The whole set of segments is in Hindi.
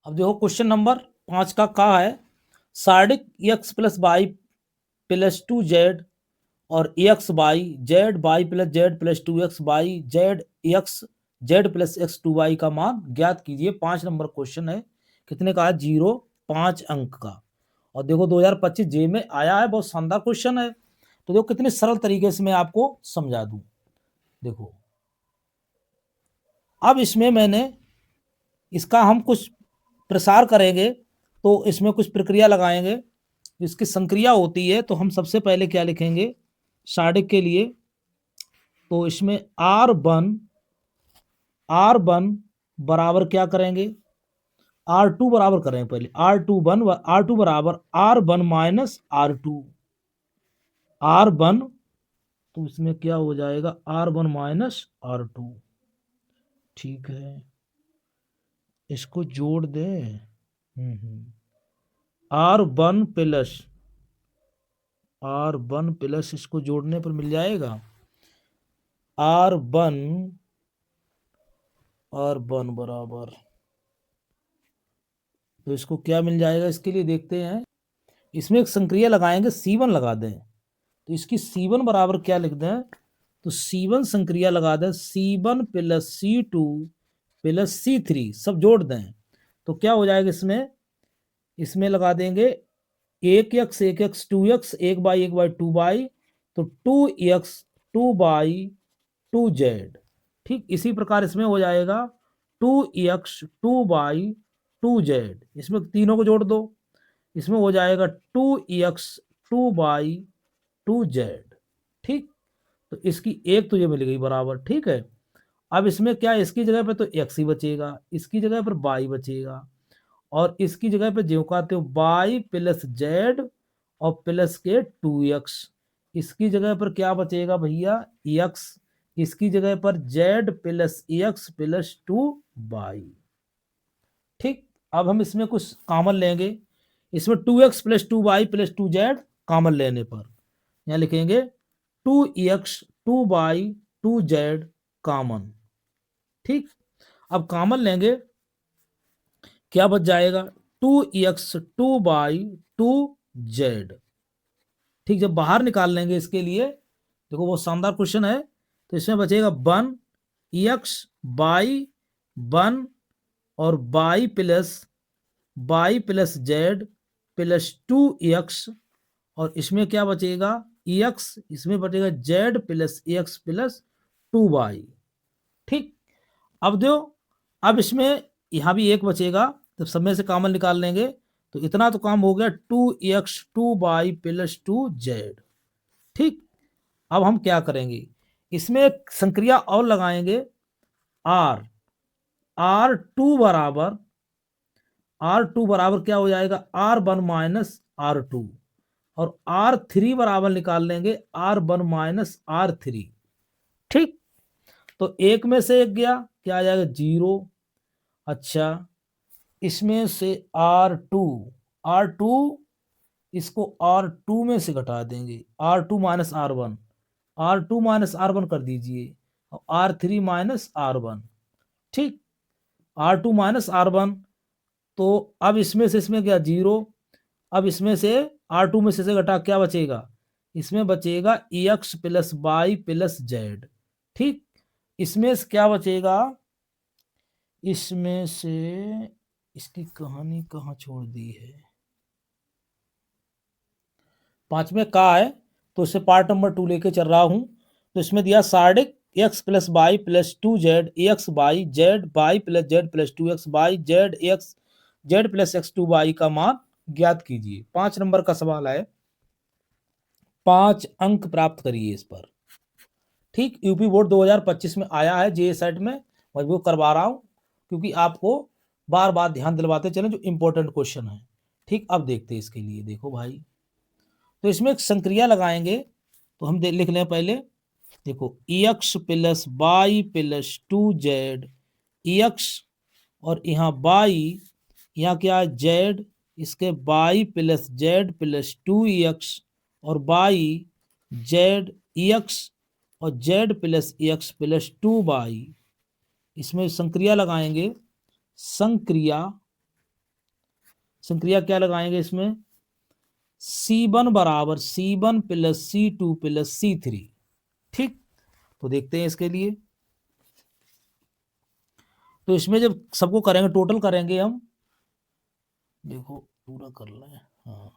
अब देखो क्वेश्चन नंबर 5 का कहा है सार्डिक x plus y plus 2z और x by z y plus z plus 2x by z x z plus x 2y का मान ज्ञात कीजिए। 5 नंबर क्वेश्चन है। कितने का है? 0, 5 अंक का। और देखो 2025 जे में आया है, बहुत शानदार क्वेश्चन है। तो देखो कितने सरल तरीके से मैं आपको समझा दूं। देखो अब इसमें मैंने इसका हम कुछ प्रसार करेंगे तो इसमें कुछ प्रक्रिया लगाएंगे। इसकी संक्रिया होती है तो हम सबसे पहले क्या लिखेंगे सार्डिक के लिए, तो इसमें R1 बराबर क्या करेंगे, R2 बराबर करें पहले, R2 बराबर R1 माइनस R1, तो इसमें क्या हो जाएगा R1 माइनस R2। ठीक है, इसको जोड़ दें। R1 प्लस इसको जोड़ने पर मिल जाएगा R1 बराबर, तो इसको क्या मिल जाएगा, इसके लिए देखते हैं। इसमें एक संक्रिया लगाएंगे, C1 लगा दें, तो इसकी C1 बराबर क्या लिख दें, तो C1 संक्रिया लगा दें, C1 plus C2 plus C3 सब जोड़ दें, तो क्या हो जाएगा इसमें लगा देंगे 1x 1x 2x 1 by 2 by, तो 2x 2 बाई 2z। ठीक इसी प्रकार इसमें हो जाएगा 2x 2 बाई 2z, इसमें तीनों को जोड़ दो, इसमें हो जाएगा 2x 2 बाई 2z। ठीक, तो इसकी एक तो ये मिल गई बराबर। ठीक है, अब इसमें क्या है, इसकी जगह पे तो x ही बचेगा, इसकी जगह पर y बचेगा, और इसकी जगह पे जो कहते हो y प्लस जेड और प्लस के 2x, इसकी जगह पर क्या बचेगा भैया x, इसकी जगह पर z plus x plus 2y। ठीक, अब हम इसमें कुछ कॉमन लेंगे, इसमें 2x plus 2y plus 2z common लेने पर यहाँ लिखेंगे 2x 2y 2z कॉमन। ठीक, अब कॉमन लेंगे, क्या बच जाएगा 2x 2 बाई 2z। ठीक, जब बाहर निकाल लेंगे इसके लिए, देखो वो शानदार क्वेश्चन है, तो इसमें बचेगा 1x बाई 1 और y plus z plus 2x, और इसमें क्या बचेगा x, इसमें बचेगा z plus x plus 2y। ठीक, अब दो, अब इसमें यहां भी एक बचेगा, जब सब में से कॉमन निकाल लेंगे तो इतना तो काम हो गया 2x 2y प्लस 2z। ठीक, अब हम क्या करेंगे, इसमें एक संक्रिया और लगाएंगे, R2 बराबर क्या हो जाएगा R1 माइनस R2, और R3 बराबर निकाल लेंगे R1 माइनस R3। ठीक, तो एक में से एक गया, क्या आ जाएगा 0। अच्छा, इसमें से R2 इसको R2 में से घटा देंगे, R2 माइनस R1 कर दीजिए, और R3 माइनस R1। ठीक, R2 माइनस R1, तो अब इसमें से क्या 0, अब इसमें से R2 में से घटा क्या बचेगा, इसमें बचेगा x plus y plus z. ठीक, इसमें से क्या बचेगा, इसमें से इसकी कहानी कहाँ छोड़ दी है, 5 में कहा है, तो इससे पार्ट नंबर 2 लेके चल रहा हूं। तो इसमें दिया सार्डिक x plus y plus 2z x by z y plus z plus 2x by z x z plus x 2y का मान ज्ञात कीजिए। 5 नंबर का सवाल है, 5 अंक प्राप्त करिए इस पर। ठीक, यूपी बोर्ड 2025 में आया है, जे सेट में मजबूत करवा रहा हूं, क्योंकि आपको बार बार ध्यान दिलवाते चले जो इंपॉर्टेंट क्वेश्चन है। ठीक, अब देखते हैं इसके लिए, देखो भाई, तो इसमें एक संक्रिया लगाएंगे, तो हम लिख लें पहले, देखो x plus y plus 2z x, और यहाँ y, यहाँ क्या है z, इसके y plus z plus 2x, और y z एक्स और z plus x plus 2y, इसमें संक्रिया लगाएंगे, संक्रिया संक्रिया क्या लगाएंगे इसमें, C1 बराबर C1 plus C2 plus C3। ठीक, तो देखते हैं इसके लिए। तो इसमें जब सबको करेंगे, टोटल करेंगे हम, देखो पूरा कर लें, हाँ।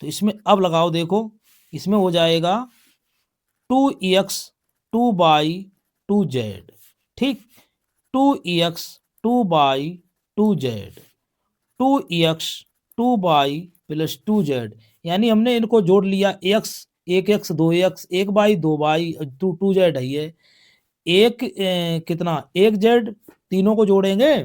तो इसमें अब लगाओ, देखो इसमें हो जाएगा 2x 2/2z। ठीक, 2x 2/2z, 2x 2y plus 2z, यानी हमने इनको जोड़ लिया, x 1x 2x 1y 2y 2z है ये एक कितना 1z, तीनों को जोड़ेंगे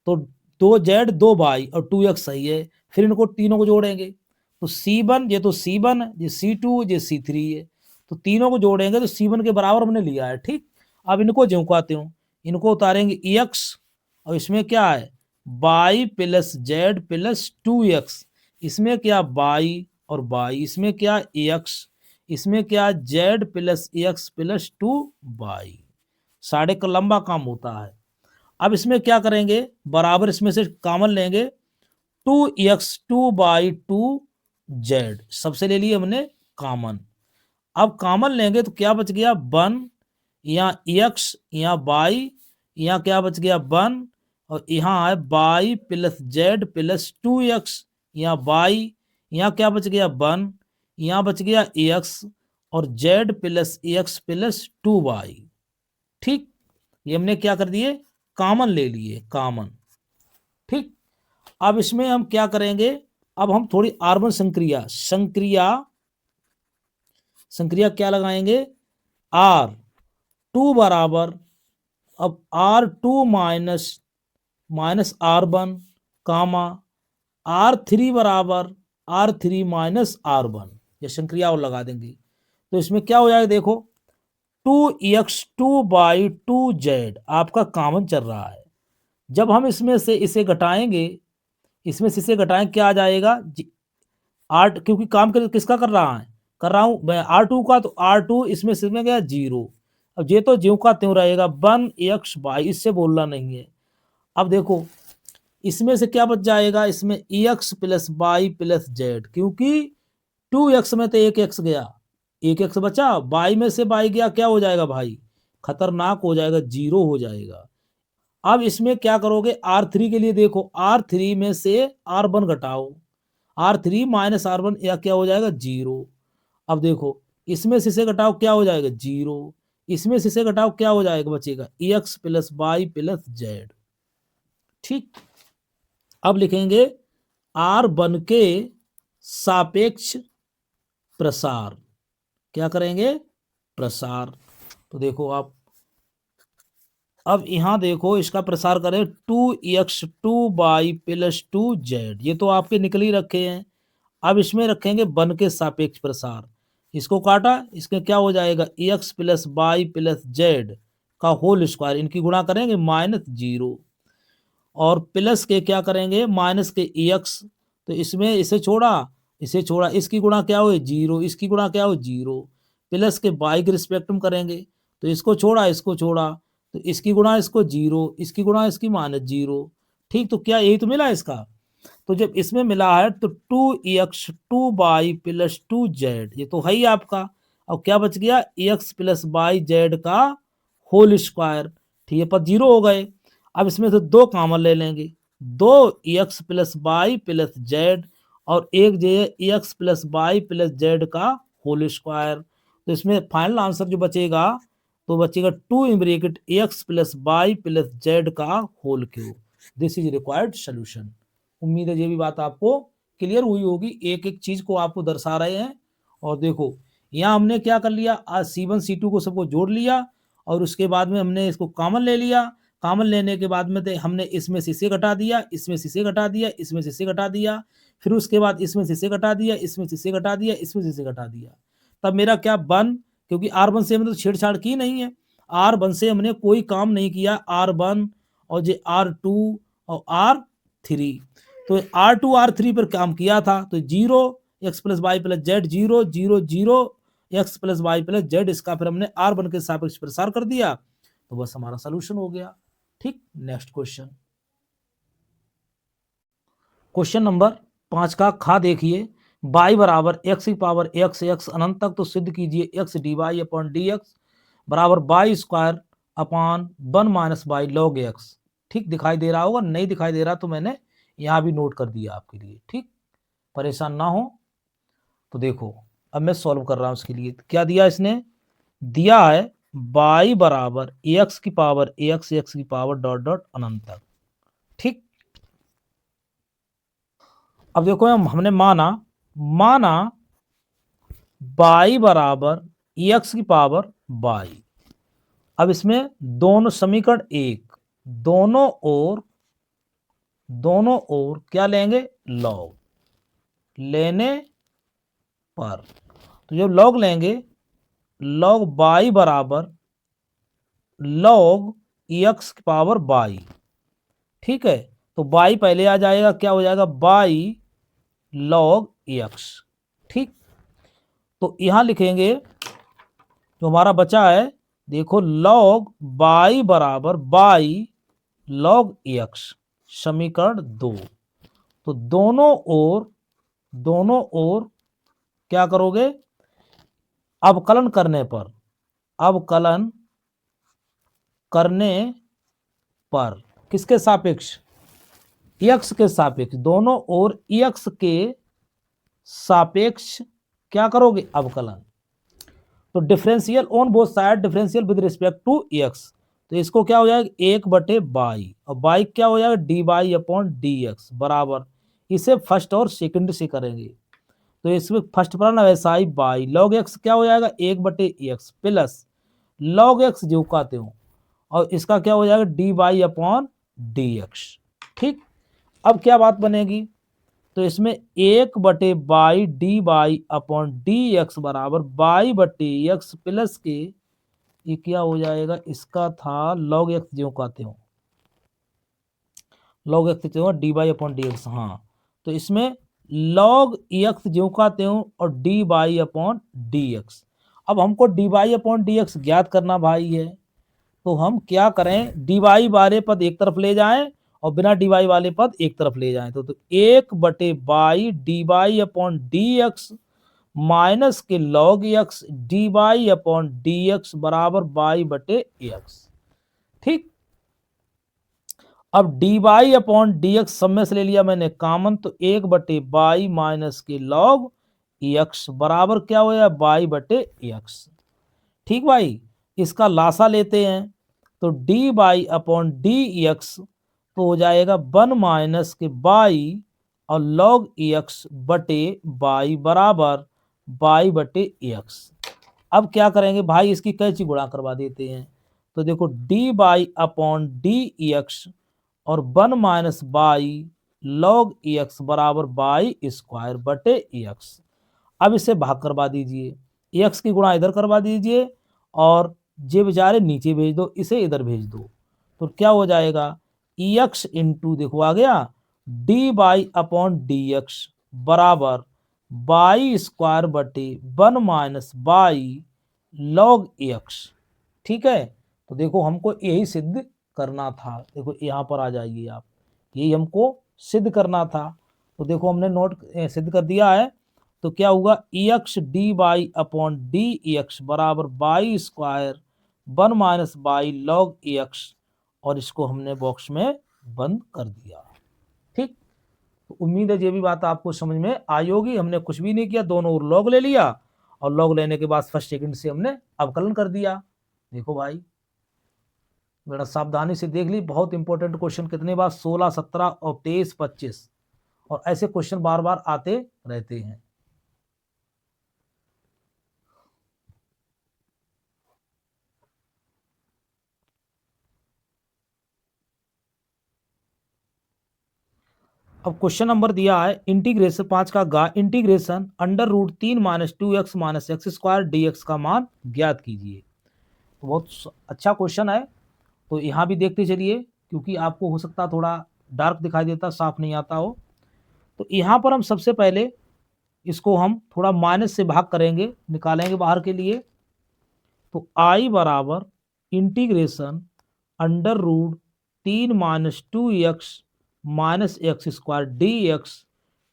तो 2z 2y और 2x सही है, फिर इनको तीनों को जोड़ेंगे तो C1, ये तो C1 ये C2 ये C3 है, तो तीनों को जोड़ेंगे तो C1 के बराबर हमने लिया है। ठीक, अब इनको झुकाते हूँ, इनको उतारेंगे x, और इसमें क्या है y plus z plus 2x, इसमें क्या y और y, इसमें क्या x, इसमें क्या z plus x plus 2y। साढ़े का लंबा काम होता है। अब इसमें क्या करेंगे, बराबर इसमें से कॉमन लेंगे, 2x 2/2z सबसे ले लिए हमने कॉमन। अब कॉमन लेंगे तो क्या बच गया 1, यहाँ x यहाँ y, यहाँ क्या बच गया 1, और यहाँ है y plus z plus 2x, यहाँ y, यहाँ क्या बच गया 1, यहाँ बच गया x और z plus x plus 2y। ठीक, ये हमने क्या कर दिए, कॉमन ले लिए, कॉमन। ठीक, अब इसमें हम क्या करेंगे, अब हम थोड़ी R1 संक्रिया क्या लगाएंगे, R2 बराबर, अब R2 माइनस R1 कामा R3 बराबर R3 माइनस R1, ये संक्रिया और लगा देंगे। तो इसमें क्या हो जाएगा, देखो 2x 2/2z आपका कॉमन चल रहा है। जब हम इसमें से इसे घटाएंगे, इसमें से इसे घटाएं, क्या आ जाएगा आर, क्योंकि काम किसका कर रहा है, कर रहा हूं मैं R2 का, तो R2 इसमें से गया 0। अब ये तो ज्यों का त्यों रहेगा 1x बाई, इससे बोलना नहीं है। अब देखो इसमें से क्या बच जाएगा, इसमें x plus by plus Z, क्योंकि 2x में तो 1x गया, 1x बचा, y में से y गया, क्या हो जाएगा भाई, खतरनाक हो जाएगा, 0 हो जाएगा। अब इसमें क्या करोगे, R3 के लिए देखो, R3 में से R1 घटाओ, R3 माइनस R1 या क्या हो जाएगा 0। अब देखो इसमें से घटाओ, क्या हो जाएगा 0, इसमें से घटाओ, क्या हो जाएगा, बचेगा x plus y plus z. ठीक, अब लिखेंगे R1 के सापेक्ष प्रसार, क्या करेंगे, प्रसार। तो देखो आप, अब यहां देखो इसका प्रसार करें 2x 2y प्लस 2z, ये तो आपके निकल ही रखे हैं। अब इसमें रखेंगे 1 के सापेक्ष प्रसार, इसको काटा, इसके क्या हो जाएगा x plus y plus z का होल स्क्वायर, इनकी गुणा करेंगे -0, और प्लस के क्या करेंगे माइनस के x, तो इसमें इसे छोड़ा, इसकी गुणा क्या हो 0, इसकी गुणा क्या हो 0, प्लस के y के रिस्पेक्ट में करेंगे, तो इसको छोड़ा, तो इसकी गुणा इसको 0, इसकी गुणा इसकी -0। ठीक, तो क्या यही तो मिला इसका। तो जब इसमें मिला है तो 2x 2y प्लस 2z, ये तो है ही आपका। अब क्या बच गया, x प्लस वाई जेड का होल स्क्वायर। ठीक है, पर 0 हो गए। अब इसमें से 2 कॉमन ले लेंगे, 2x plus y plus Z, और एक जो है x plus y plus z का होल स्क्वायर। तो इसमें फाइनल आंसर जो बचेगा, तो बचेगा 2 in bracket x plus y plus z का whole cube. This is required solution. उम्मीद है ये भी बात आपको क्लियर हुई होगी, एक एक चीज को आपको दर्शा रहे हैं। और देखो यहाँ हमने क्या कर लिया, आज C1 C2 को सबको जोड़ लिया, और उसके बाद में हमने इसको कॉमन ले लिया। कॉमन लेने के बाद में हमने इसमें से इसे घटा दिया, इसमें से इसे घटा दिया, इसमें से इसे घटा दिया, फिर उसके बाद इसमें से इसे घटा दिया, इसमें से इसे घटा दिया, इसमें से इसे घटा दिया। तब मेरा क्या बन, क्योंकि R1 से हमने तो छेड़छाड़ की नहीं है, R1 से हमने कोई काम नहीं किया, R1 और ये R2 और R3, तो R2 R3 पर काम किया था। तो 0 x plus y plus z 0 0 0 x plus y plus z, इसका फिर हमने R1 के सापेक्ष प्रसार कर दिया, तो बस हमारा सोल्यूशन हो गया। ठीक, नेक्स्ट क्वेश्चन। क्वेश्चन नंबर 5 का खा देखिए, y बराबर एक्स की पावर एक्स एक्स अनंत तक तो सिद्ध कीजिए x d y upon d x बराबर by square upon 1 - y log x. ठीक दिखाई दे रहा होगा, नहीं दिखाई दे रहा तो मैंने यहाँ भी नोट कर दिया आपके लिए। ठीक, परेशान ना हो। तो देखो अब मैं सॉल्व कर रहा हूँ उसके लिए। क्या दिया इसने, दिया है y बराबर एक्स की पावर एक्स एक्स की पावर डॉट डॉट अनंत तक। ठीक, अब देखो हमने माना y बराबर एक्स की पावर y। अब इसमें दोनों समीकरण एक, दोनों ओर क्या लेंगे, लॉग लेने पर, तो जब लॉग लेंगे लॉग y बराबर लॉग एक्स की पावर y। ठीक है, तो y पहले आ जाएगा, क्या हो जाएगा y log x। ठीक, तो यहां लिखेंगे जो हमारा बचा है, देखो log y बराबर y log x, समीकरण 2। तो दोनों ओर क्या करोगे, अवकलन करने पर किसके सापेक्ष, x के सापेक्ष, दोनों ओर x के सापेक्ष क्या करोगे, अवकलन। तो differential on both side, differential with respect to x, तो इसको क्या हो जाएगा 1/y, और y क्या हो जाएगा dy अपॉन dx बराबर, इसे फर्स्ट और सेकंड से करेंगे तो इसमें फर्स्ट पर ना वैसा ही y log x क्या हो जाएगा 1/x प्लस log x जो कहते हो, और इसका क्या हो जाएगा dy अपॉन dx। ठीक, अब क्या बात बनेगी, तो इसमें 1/y dy अपॉन dx बराबर y/x प्लस के, ये क्या हो जाएगा, इसका था log x जो कहते हो, log x dy upon dx। हाँ, तो इसमें log x जो कहते हो और dy अपॉन dx। अब हमको dy अपॉन dx ज्ञात करना भाई है, तो हम क्या करें, dy वाले पद एक तरफ ले जाएं और बिना dy वाले पद एक तरफ ले जाएं, तो 1/y dy upon dx minus के log x dy upon dx बराबर y/x। ठीक, अब dy अपॉन dx सब में से ले लिया मैंने कॉमन, तो 1/y माइनस के log x बराबर क्या हो जाए y/x। ठीक भाई, इसका लासा लेते हैं तो dy अपॉन dx तो हो जाएगा 1 माइनस के y और log x बटे y बराबर y/x। अब क्या करेंगे भाई, इसकी कैची गुणा करवा देते हैं, तो देखो dy अपॉन dx और 1 माइनस y log x बराबर y² अब इसे भाग करवा दीजिए, x की गुणा इधर करवा दीजिए और जे बेचारे नीचे भेज दो, इसे इधर भेज दो, तो क्या हो जाएगा x इंटू देखो आ गया dy अपॉन dx बराबर y² 1 minus y log x। ठीक है, तो देखो हमको यही सिद्ध करना था, देखो यहाँ पर आ जाइए आप, यही हमको सिद्ध करना था, तो देखो हमने नोट सिद्ध कर दिया है। तो क्या होगा x d y upon d x बराबर y² 1 minus y log x, और इसको हमने बॉक्स में बंद कर दिया। ठीक, तो उम्मीद है ये भी बात आपको समझ में आई होगी। हमने कुछ भी नहीं किया, दोनों ओर लॉग ले लिया और लॉग लेने के बाद फर्स्ट सेकंड से हमने अवकलन कर दिया। देखो भाई बड़ा सावधानी से देख ली, बहुत इंपॉर्टेंट क्वेश्चन कितने बार 16, 17 और 23, 25 और ऐसे क्वेश्चन बार बार आते रहते हैं। अब क्वेश्चन नंबर दिया है इंटीग्रेशन 5 का गा इंटीग्रेशन √3 - 2x - x² dx का मान ज्ञात कीजिए। तो बहुत अच्छा क्वेश्चन है, तो यहाँ भी देखते चलिए, क्योंकि आपको हो सकता थोड़ा डार्क दिखाई देता, साफ नहीं आता हो। तो यहाँ पर हम सबसे पहले इसको हम थोड़ा माइनस से भाग करेंगे, निकालेंगे बाहर के लिए, तो i बराबर integration √3 - 2x minus x square D x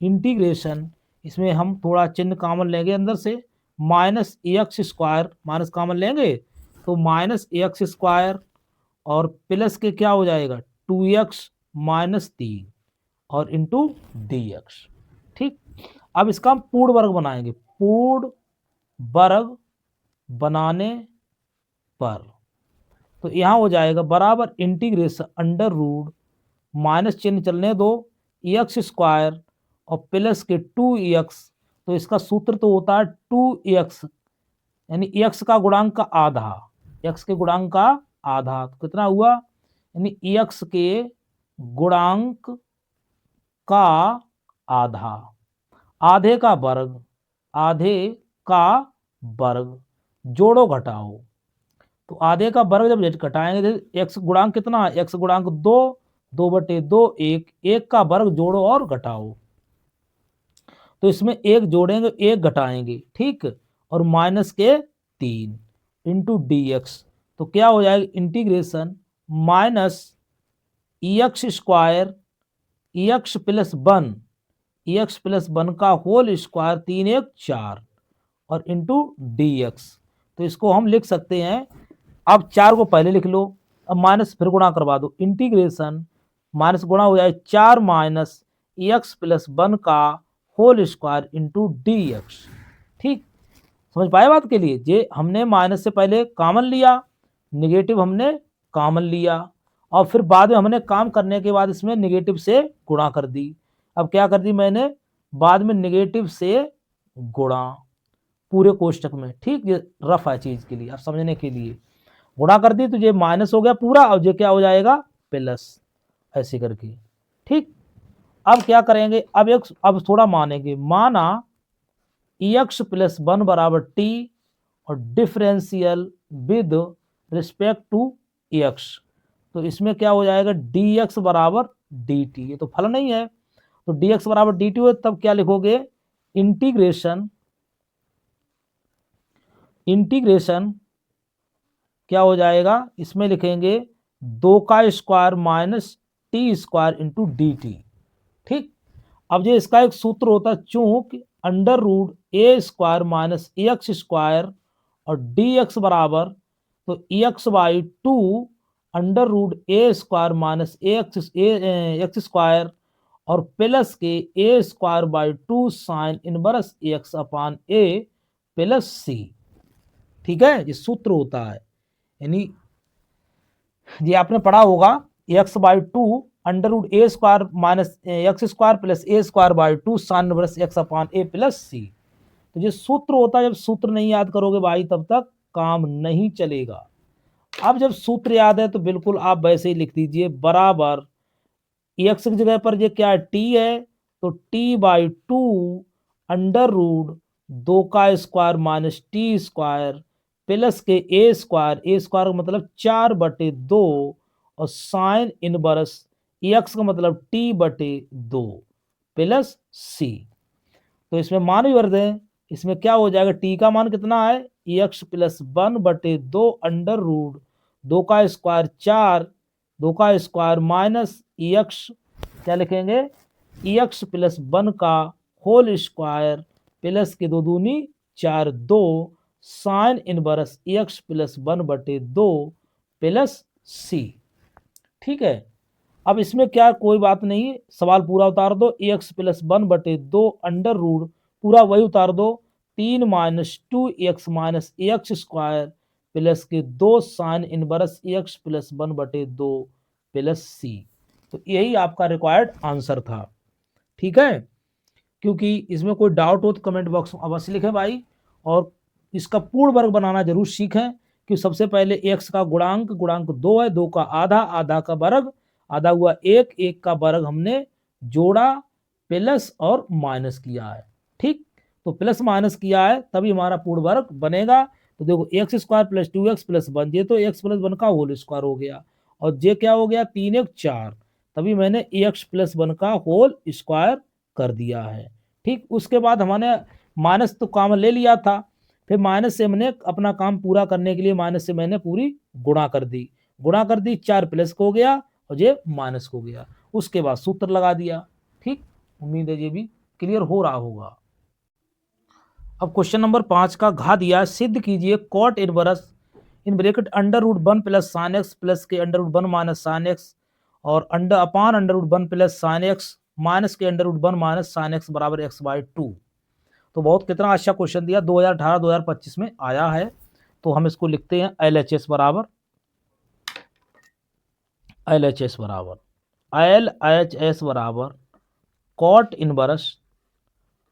integration, इसमें हम थोड़ा चिन्ह कॉमन लेंगे अंदर से, minus x square minus common लेंगे तो माइनस एक्स स्क्वायर और प्लस के क्या हो जाएगा 2x माइनस 3 और इंटू डी एक्स। ठीक, अब इसका हम पूर्ण वर्ग बनाएंगे। पूर्ण वर्ग बनाने पर तो यहां हो जाएगा बराबर इंटीग्रेशन अंडर रूट माइनस चिन्ह चलने दो एक्स स्क्वायर और प्लस के 2x, तो इसका सूत्र तो होता है 2x यानी x का गुणांक का आधा, x के गुणांक का आधा तो कितना हुआ, यानी x के गुणांक का आधा, आधे का वर्ग, आधे का वर्ग, जोड़ो घटाओ, तो आधे का वर्ग जब घटाएंगे तो x गुणांक कितना है, x गुणांक 2, 2/2 1, 1 का वर्ग जोड़ो और घटाओ, तो इसमें 1 जोड़ेंगे 1 घटाएंगे, ठीक, और माइनस के 3 इंटू डी एक्स, तो क्या हो जाएगा integration minus x square x plus 1, x plus 1 का होल स्क्वायर 3 1 4 और इंटू डी एक्स, तो इसको हम लिख सकते हैं, अब 4 को पहले लिख लो, अब माइनस फिर गुणा करवा दो, इंटीग्रेशन माइनस गुणा हो जाए 4 माइनस एक्स प्लस 1 का whole square into d x. ठीक, समझ पाए बात के लिए, जे हमने माइनस से पहले कॉमन लिया, निगेटिव हमने कॉमन लिया और फिर बाद में हमने काम करने के बाद इसमें निगेटिव से गुणा कर दी। अब क्या कर दी मैंने, बाद में निगेटिव से गुणा पूरे कोष्टक में, ठीक, ये रफ है चीज के लिए, आप समझने के लिए गुणा कर दी तो ये माइनस हो गया पूरा और ये क्या हो जाएगा प्लस, ऐसे करके। ठीक, अब क्या करेंगे, अब थोड़ा मानेंगे, माना एक्स प्लस 1 बराबर टी और differential with respect to x, तो इसमें क्या हो जाएगा डी एक्स बराबर डी टी, ये तो फल नहीं है, तो डी एक्स बराबर डी टी हो तब क्या लिखोगे इंटीग्रेशन, इंटीग्रेशन क्या हो जाएगा, इसमें लिखेंगे 2 का square minus t square into d t. ठीक, अब ये इसका एक सूत्र होता है, चूंकि under root a square minus x square और डी एक्स बराबर तो x by 2 under root a square minus x square और प्लस के a square by 2 sine inverse x upon a plus c. ठीक है, ये सूत्र होता है, यानी ये आपने पढ़ा होगा x by 2 under root a square minus x square plus a square by 2 sine inverse x upon a plus c, तो ये सूत्र होता है, जब सूत्र नहीं याद करोगे भाई तब तक काम नहीं चलेगा। अब जब सूत्र याद है तो बिल्कुल आप वैसे ही लिख दीजिए, बराबर एक्स की जगह पर ये क्या है टी है, तो टी बाई 2 अंडर रूट 2 का square minus t square plus के ए स्क्वायर मतलब 4/2 और साइन इनवर्स एक्स का मतलब t/2 प्लस सी, तो इसमें मान भी भर दें, इसमें क्या हो जाएगा टी का मान कितना है एक्स प्लस 1/2 अंडर रूट 2 का स्क्वायर 4, 2 का स्क्वायर माइनस एक्स क्या लिखेंगे एक्स प्लस 1 का होल स्क्वायर प्लस के 2 दूनी 4 2 sine inverse x plus 1/2 plus c. ठीक है, अब इसमें क्या कोई बात नहीं, सवाल पूरा उतार दो, एक्स प्लस 1/2 अंडर रूट पूरा वही उतार दो, 3 minus 2x minus x square plus के 2 sine inverse x plus 1/2 plus c, तो यही आपका रिक्वायर्ड आंसर था। ठीक है, क्योंकि इसमें कोई डाउट हो तो कमेंट बॉक्स में अवश्य लिखें भाई, और इसका पूर्ण वर्ग बनाना जरूर सीखें, कि सबसे पहले x का गुणांक 2 है, 2 का आधा, आधा का वर्ग, आधा हुआ 1, 1 का वर्ग हमने जोड़ा प्लस और माइनस किया है। ठीक, तो प्लस माइनस किया है तभी हमारा पूर्ण वर्ग बनेगा, तो देखो x square plus 2x plus 1, ये तो x प्लस 1 का होल स्क्वायर हो गया, और ये क्या हो गया 3 1 4, तभी मैंने x प्लस 1 का होल स्क्वायर कर दिया है। ठीक, उसके बाद हमने माइनस तो कॉमन ले लिया था, फिर माइनस से हमने अपना काम पूरा करने के लिए माइनस से मैंने पूरी गुणा कर दी, 4 प्लस को हो गया और ये माइनस को हो गया, उसके बाद सूत्र लगा दिया। ठीक, उम्मीद है ये भी क्लियर हो रहा होगा। अब क्वेश्चन नंबर 5 का घा दिया, सिद्ध कीजिए cot inverse in bracket under root 1 plus sine x plus के under root 1 minus sine x और under root 1 plus sine x minus के under root 1 minus sine x बराबर एक्स बाई 2। तो बहुत कितना अच्छा क्वेश्चन दिया, 2018-2025 में आया है। तो हम इसको लिखते हैं LHS बराबर LHS बराबर cot inverse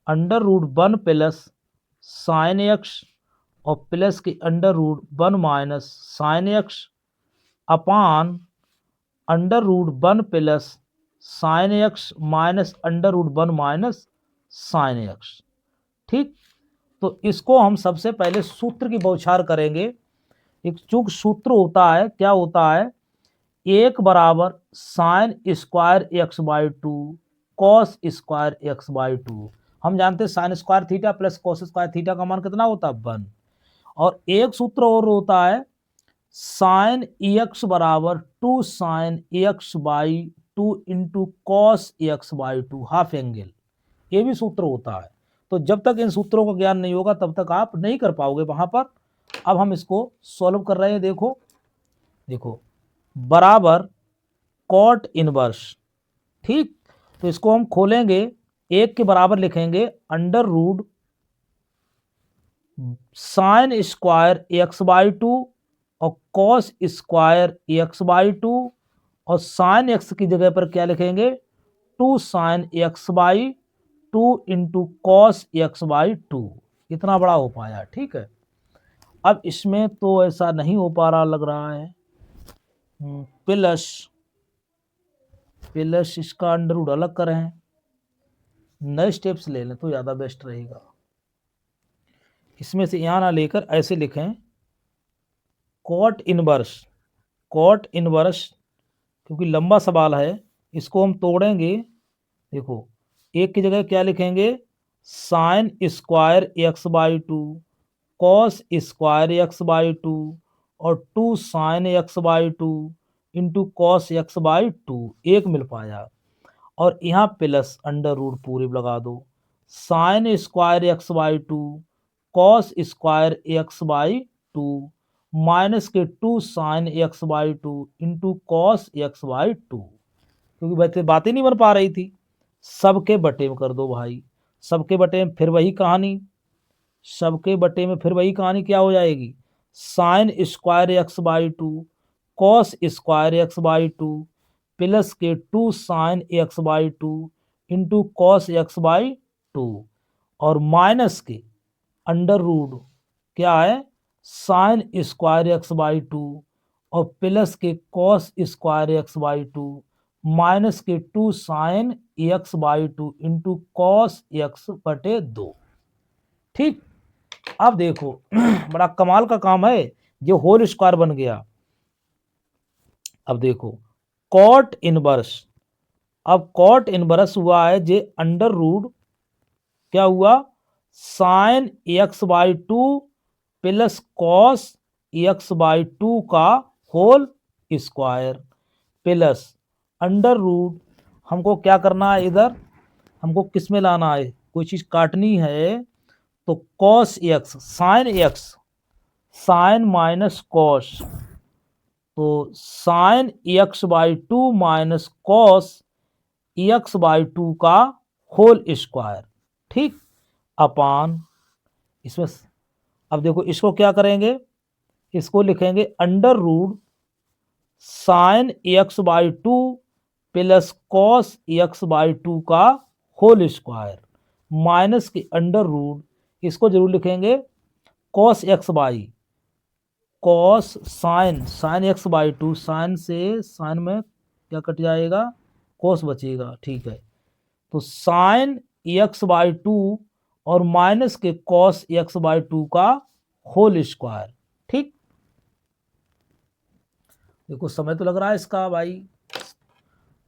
under root 1 plus sine x और प्लस के under root 1 minus sine x upon under root 1 plus sine x minus under root 1 minus sine x. ठीक, तो इसको हम सबसे पहले सूत्र की बौछार करेंगे। एक चूक सूत्र होता है, क्या होता है, 1 बराबर sign square x by 2 cos square x by 2। हम जानते हैं sine square theta plus cos square theta का मान कितना होता है 1। और एक सूत्र और होता है साइन एक्स बराबर 2 sign x by 2 into cos x by 2 half angle, ये भी सूत्र होता है। तो जब तक इन सूत्रों का ज्ञान नहीं होगा तब तक आप नहीं कर पाओगे वहां पर। अब हम इसको सॉल्व कर रहे हैं। देखो बराबर कॉट इनवर्स। ठीक, तो इसको हम खोलेंगे, 1 के बराबर लिखेंगे under root sine square x by 2 और कॉस स्क्वायर एक्स बाई 2 और साइन एक्स की जगह पर क्या लिखेंगे 2 sign x by 2 into cos x by 2। इतना बड़ा हो पाया। ठीक है, अब इसमें तो ऐसा नहीं हो पा रहा लग रहा है। प्लस इसका अंडर रूट अलग करें, नए स्टेप्स ले लें तो ज़्यादा बेस्ट रहेगा। इसमें से यहाँ ना लेकर ऐसे लिखें कॉट इनवर्स, क्योंकि लंबा सवाल है इसको हम तोड़ेंगे। देखो 1 की जगह क्या लिखेंगे sign square x by 2 cos square x by 2 और 2 sign x by 2 into cos x by 2, एक मिल पाया। और यहाँ प्लस अंडर रूट पूरे लगा दो, sign square x by 2 cos square x by 2 minus के 2 sign x by 2 into cos x by 2। क्योंकि वैसे बातें नहीं बन पा रही थी, सबके बटे में कर दो भाई। सबके बटे में फिर वही कहानी, क्या हो जाएगी sign square x by 2 cos square x by 2 plus के 2 sign x by 2 into cos x by 2 और माइनस के अंडर रूट क्या है साइन स्क्वायर एक्स बाई 2 और प्लस के cos square x by 2 minus के 2 sign x by 2 into cos x बटे 2। ठीक, अब देखो बड़ा कमाल का काम है, जो होल स्क्वायर बन गया। अब देखो कॉट इनवर्स, अब कॉट इनवर्स हुआ है जे अंडर रूट क्या हुआ sine x by 2 plus cos x by 2 का whole square plus under root, हमको क्या करना है इधर, हमको किस में लाना है, कोई चीज काटनी है तो cos x sine minus cos, तो sine x by 2 minus cos x by 2 का होल स्क्वायर। ठीक, अपान इसमें अब देखो इसको क्या करेंगे, इसको लिखेंगे under root sine x by 2 plus cos x by 2 का होल स्क्वायर माइनस के अंडर रूट, इसको जरूर लिखेंगे cos x by cos sine x by 2, sine से साइन में क्या कट जाएगा कॉस बचेगा। ठीक है, तो साइन एक्स बाई 2 और माइनस के कॉस एक्स बाई 2 का होल स्क्वायर। ठीक, देखो समय तो लग रहा है इसका भाई।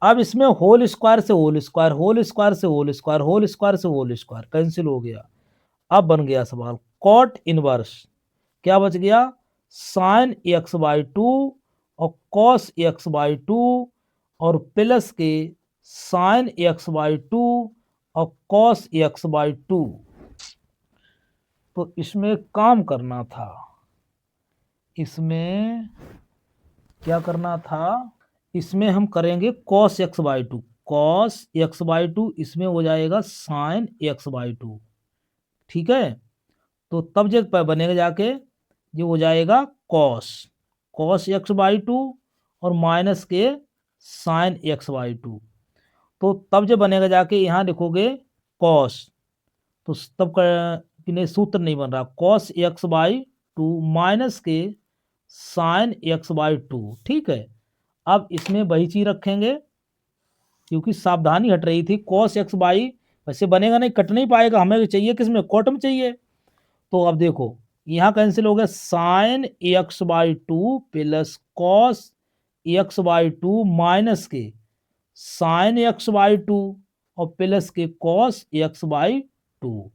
अब इसमें होल स्क्वायर से होल स्क्वायर, होल स्क्वायर से होल स्क्वायर, होल स्क्वायर से होल स्क्वायर कैंसिल हो गया। अब बन गया सवाल कॉट इनवर्स, क्या बच गया साइन एक्स बाई 2 और कॉस एक्स बाई 2 और प्लस के साइन एक्स बाई टू और कॉस एक्स बाई टू। तो इसमें काम करना था, इसमें क्या करना था, इसमें हम करेंगे cos x by to, cos x by to, इसमें हो जाएगा साइन एक्स बाई टू। ठीक है, तो तब जब बनेगा जाके ये हो जाएगा cos, cos x by to और माइनस के साइन एक्स बाई टू। तो तब जब बनेगा जाके यहाँ लिखोगे कॉस, तो तब कि नहीं सूत्र नहीं बन रहा, cos x by two minus के साइन एक्स बाई टू। ठीक है, अब इसमें वही चीज रखेंगे, क्योंकि सावधानी हट रही थी, कॉस एक्स बाई वैसे बनेगा नहीं, कट नहीं पाएगा, हमें चाहिए किसमें, कॉट में चाहिए। तो अब देखो यहां कैंसिल हो गया, sign x by two plus cos x by two minus के साइन एक्स बाई टू और प्लस के कॉस एक्स बाई टू।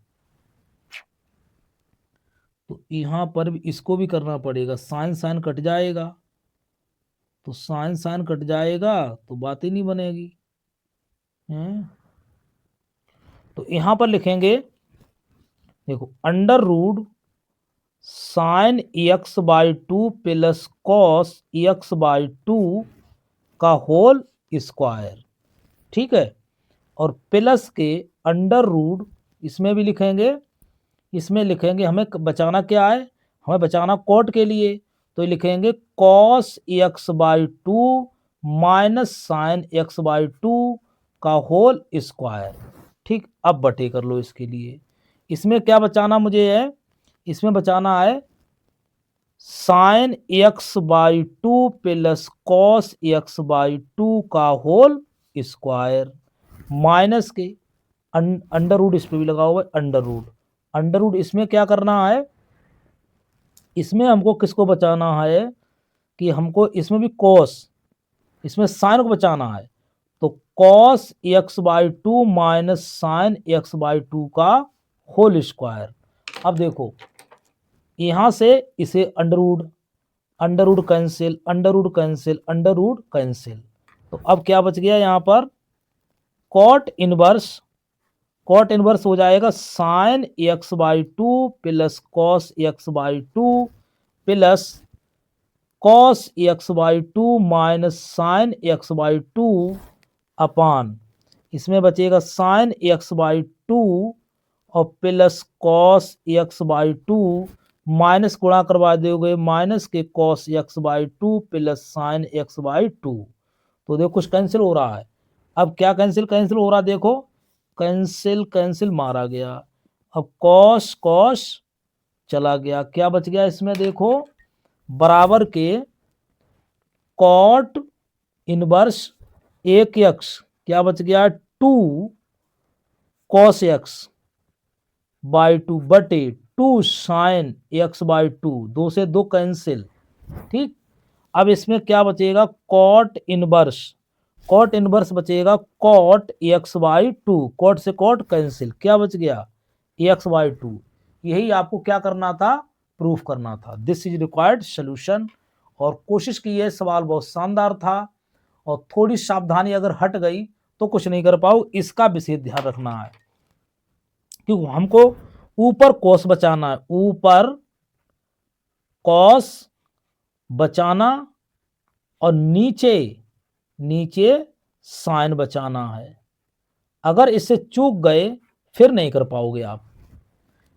तो यहां पर भी इसको भी करना पड़ेगा, साइन साइन कट जाएगा, तो साइन साइन कट जाएगा तो बात ही नहीं बनेगी। तो यहां पर लिखेंगे, देखो under root sine x by two plus cos x by two का होल स्क्वायर। ठीक है, और प्लस के अंडर रूट, इसमें भी लिखेंगे, इसमें लिखेंगे हमें बचाना क्या है, हमें बचाना कॉट के लिए, तो लिखेंगे cos x by two minus sine x by two का होल स्क्वायर। ठीक, अब बटे कर लो इसके लिए, इसमें क्या बचाना मुझे है, इसमें बचाना है sign x by two plus cos x by two का होल स्क्वायर माइनस के अंडर रूट, इस पर भी लगा हुआ है अंडर रूट, अंडर रूट इसमें क्या करना है, इसमें हमको किसको बचाना है कि हमको इसमें भी कॉस, इसमें साइन को बचाना है, तो cos x by two minus sine x by two का होल स्क्वायर। अब देखो यहां से इसे under root cancel, under root cancel, under root cancel, तो अब क्या बच गया यहां पर, कॉट इनवर्स, कॉट इनवर्स हो जाएगा sign x by two plus cos x by two plus cos x by two minus sine x by two upon, इसमें बचेगा साइन एक्स बाई टू और plus cos x by two, minus गुणा करवा दोगे माइनस के cos x by two plus sine x by to. तो देखो कुछ कैंसिल हो रहा है, अब क्या कैंसिल कैंसिल हो रहा है, देखो कैंसिल कैंसिल मारा गया, अब कॉस कॉस चला गया, क्या बच गया इसमें, देखो बराबर के कॉट इनवर्स एक एक्स, क्या बच गया two cos x by two बटे two sine x by two, दो से दो कैंसिल। ठीक, अब इसमें क्या बचेगा, कॉट इनवर्स, कॉट इनवर्स बचेगा cot x by two, cot से कॉट कैंसिल, क्या बच गया एक्स बाई टू। यही आपको क्या करना था, प्रूफ करना था। This is required solution. और कोशिश की, ये सवाल बहुत शानदार था और थोड़ी सावधानी अगर हट गई तो कुछ नहीं कर पाओ, इसका विशेष ध्यान रखना है, क्योंकि हमको ऊपर कॉस बचाना है, ऊपर कॉस बचाना और नीचे नीचे साइन बचाना है। अगर इससे चूक गए फिर नहीं कर पाओगे आप,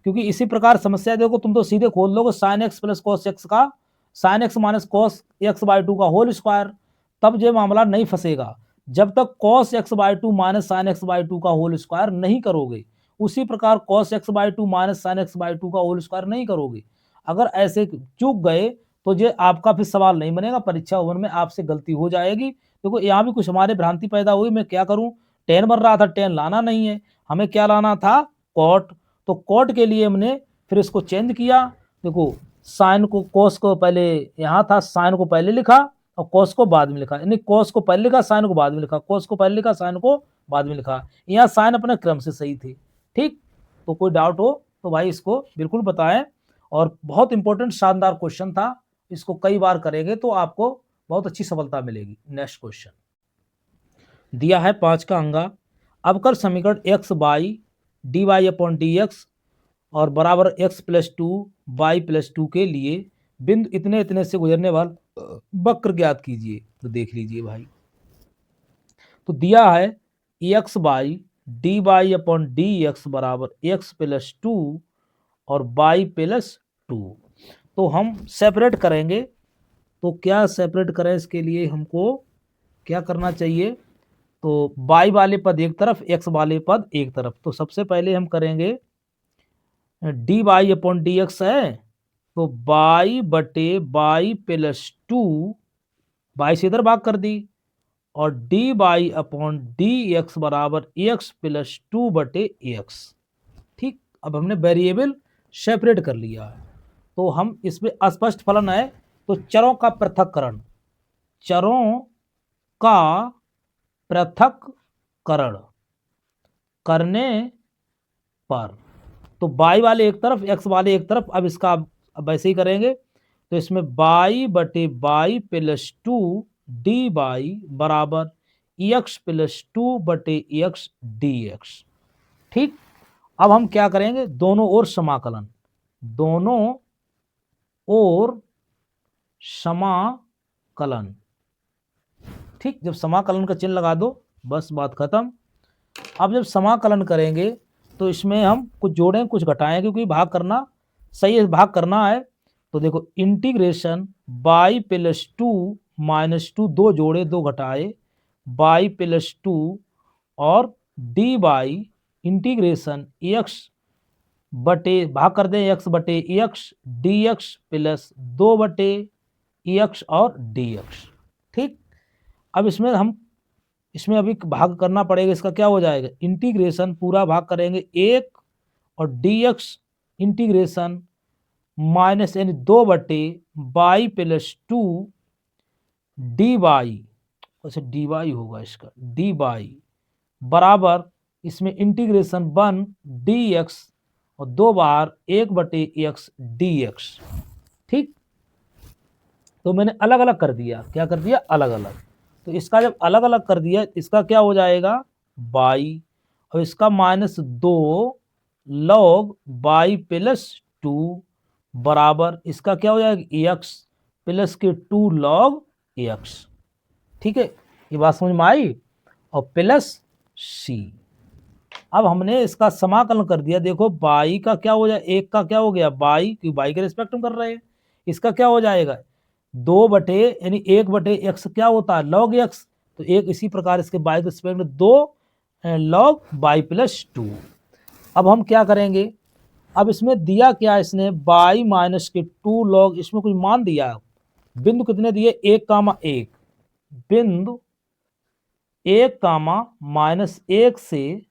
क्योंकि इसी प्रकार समस्या देखो, तुम तो सीधे खोल लोगे sine x plus cos x का, sine x minus cos x by two का होल स्क्वायर, तब ये मामला नहीं फंसेगा जब तक cos x by two minus sine x by two का होल स्क्वायर नहीं करोगे। उसी प्रकार cos x by two minus sine x by two का होल स्क्वायर नहीं करोगे। अगर ऐसे चूक गए तो ये आपका फिर सवाल नहीं बनेगा, परीक्षा भवन में आपसे गलती हो जाएगी। देखो यहाँ भी कुछ हमारे भ्रांति पैदा हुई, मैं क्या करूँ, 10 बन रहा था, 10 लाना नहीं है, हमें क्या लाना था, कॉट। तो कॉट के लिए हमने फिर इसको चेंज किया, देखो साइन को कॉस को पहले यहाँ था, साइन को पहले लिखा और कॉस को बाद में लिखा, यानी कॉस को पहले लिखा साइन को बाद में लिखा, कॉस को पहले लिखा साइन को बाद में लिखा, यहाँ साइन अपने क्रम से सही थे। ठीक, तो कोई डाउट हो तो भाई इसको बिल्कुल बताएं, और बहुत इंपॉर्टेंट शानदार क्वेश्चन था, इसको कई बार करेंगे तो आपको बहुत अच्छी सफलता मिलेगी। नेक्स्ट क्वेश्चन, दिया है 5 का अंगा। अब कर समीकरण x by d y upon d x और बराबर x plus two y plus two के लिए बिंदु इतने इतने से गुजरने वाला वक्र ज्ञात कीजिए। तो देख लीजिए भाई, तो दिया है x by d y upon d x बराबर एक्स प्लस टू और वाई प्लस टू। तो हम सेपरेट करेंगे। तो क्या सेपरेट करें, इसके लिए हमको क्या करना चाहिए, तो y वाले पद एक तरफ, x वाले पद एक तरफ। तो सबसे पहले हम करेंगे d y upon d x है, तो y बटे वाई प्लस टू, वाई से इधर भाग कर दी, और d y upon d x बराबर एक्स प्लस टू बटे एक्स। ठीक, अब हमने वेरिएबल सेपरेट कर लिया है। तो हम इसमें अस्पष्ट फलन है, तो चरों का पृथक्करण, चरों का पृथक्करण करने पर, तो y वाले एक तरफ x वाले एक तरफ। अब इसका अब वैसे ही करेंगे, तो इसमें y बटे y plus two d y बराबर एक्स प्लस टू बटे एक्स डी एक्स। ठीक, अब हम क्या करेंगे, दोनों ओर समाकलन, दोनों ओर समाकलन। ठीक, जब समाकलन का चिन्ह लगा दो बस बात खत्म। अब जब समाकलन करेंगे तो इसमें हम कुछ जोड़ें कुछ घटाएं, क्योंकि भाग करना सही है, भाग करना है। तो देखो integration by plus to minus two, दो जोड़े दो घटाए, बाई प्लस टू और डी बाई इंटीग्रेशन एक्स बटे, भाग कर दें एक्स बटे एक्स डी एक्स प्लस दो बटे एक्स और डी एक्स। ठीक, अब इसमें अभी भाग करना पड़ेगा। इसका क्या हो जाएगा, इंटीग्रेशन पूरा भाग करेंगे एक और डी एक्स इंटीग्रेशन माइनस यानी दो बटे by plus two d y, अच्छा डी वाई होगा इसका, डी वाई बराबर इसमें इंटीग्रेशन वन डी एक्स और दो बार एक बटे एक्स डी एक्स। ठीक, तो मैंने अलग अलग कर दिया, क्या कर दिया, अलग अलग। तो इसका जब अलग अलग कर दिया, इसका क्या हो जाएगा बाई, और इसका माइनस दो लॉग बाई प्लस टू बराबर इसका क्या हो जाएगा एक्स प्लस के टू लॉग एक्स। ठीक है, ये बात समझ में आई, और प्लस सी। अब हमने इसका समाकलन कर दिया, देखो बाई का क्या हो जाए, एक का क्या हो गया बाई, क्योंकि बाई के रिस्पेक्ट में कर रहे हैं। इसका क्या हो जाएगा दो बटे यानी एक बटे एक्स क्या होता है लॉग एक्स, तो एक इसी प्रकार इसके बाई के रिस्पेक्ट में दो लॉग बाई प्लस टू। अब हम क्या करेंगे, अब इसमें दिया क्या, इसने बाई माइनस के टू लॉग, इसमें कुछ मान दिया, बिंदु कितने दिए, एक कामा एक, बिंदु एक कामा माइनस एक से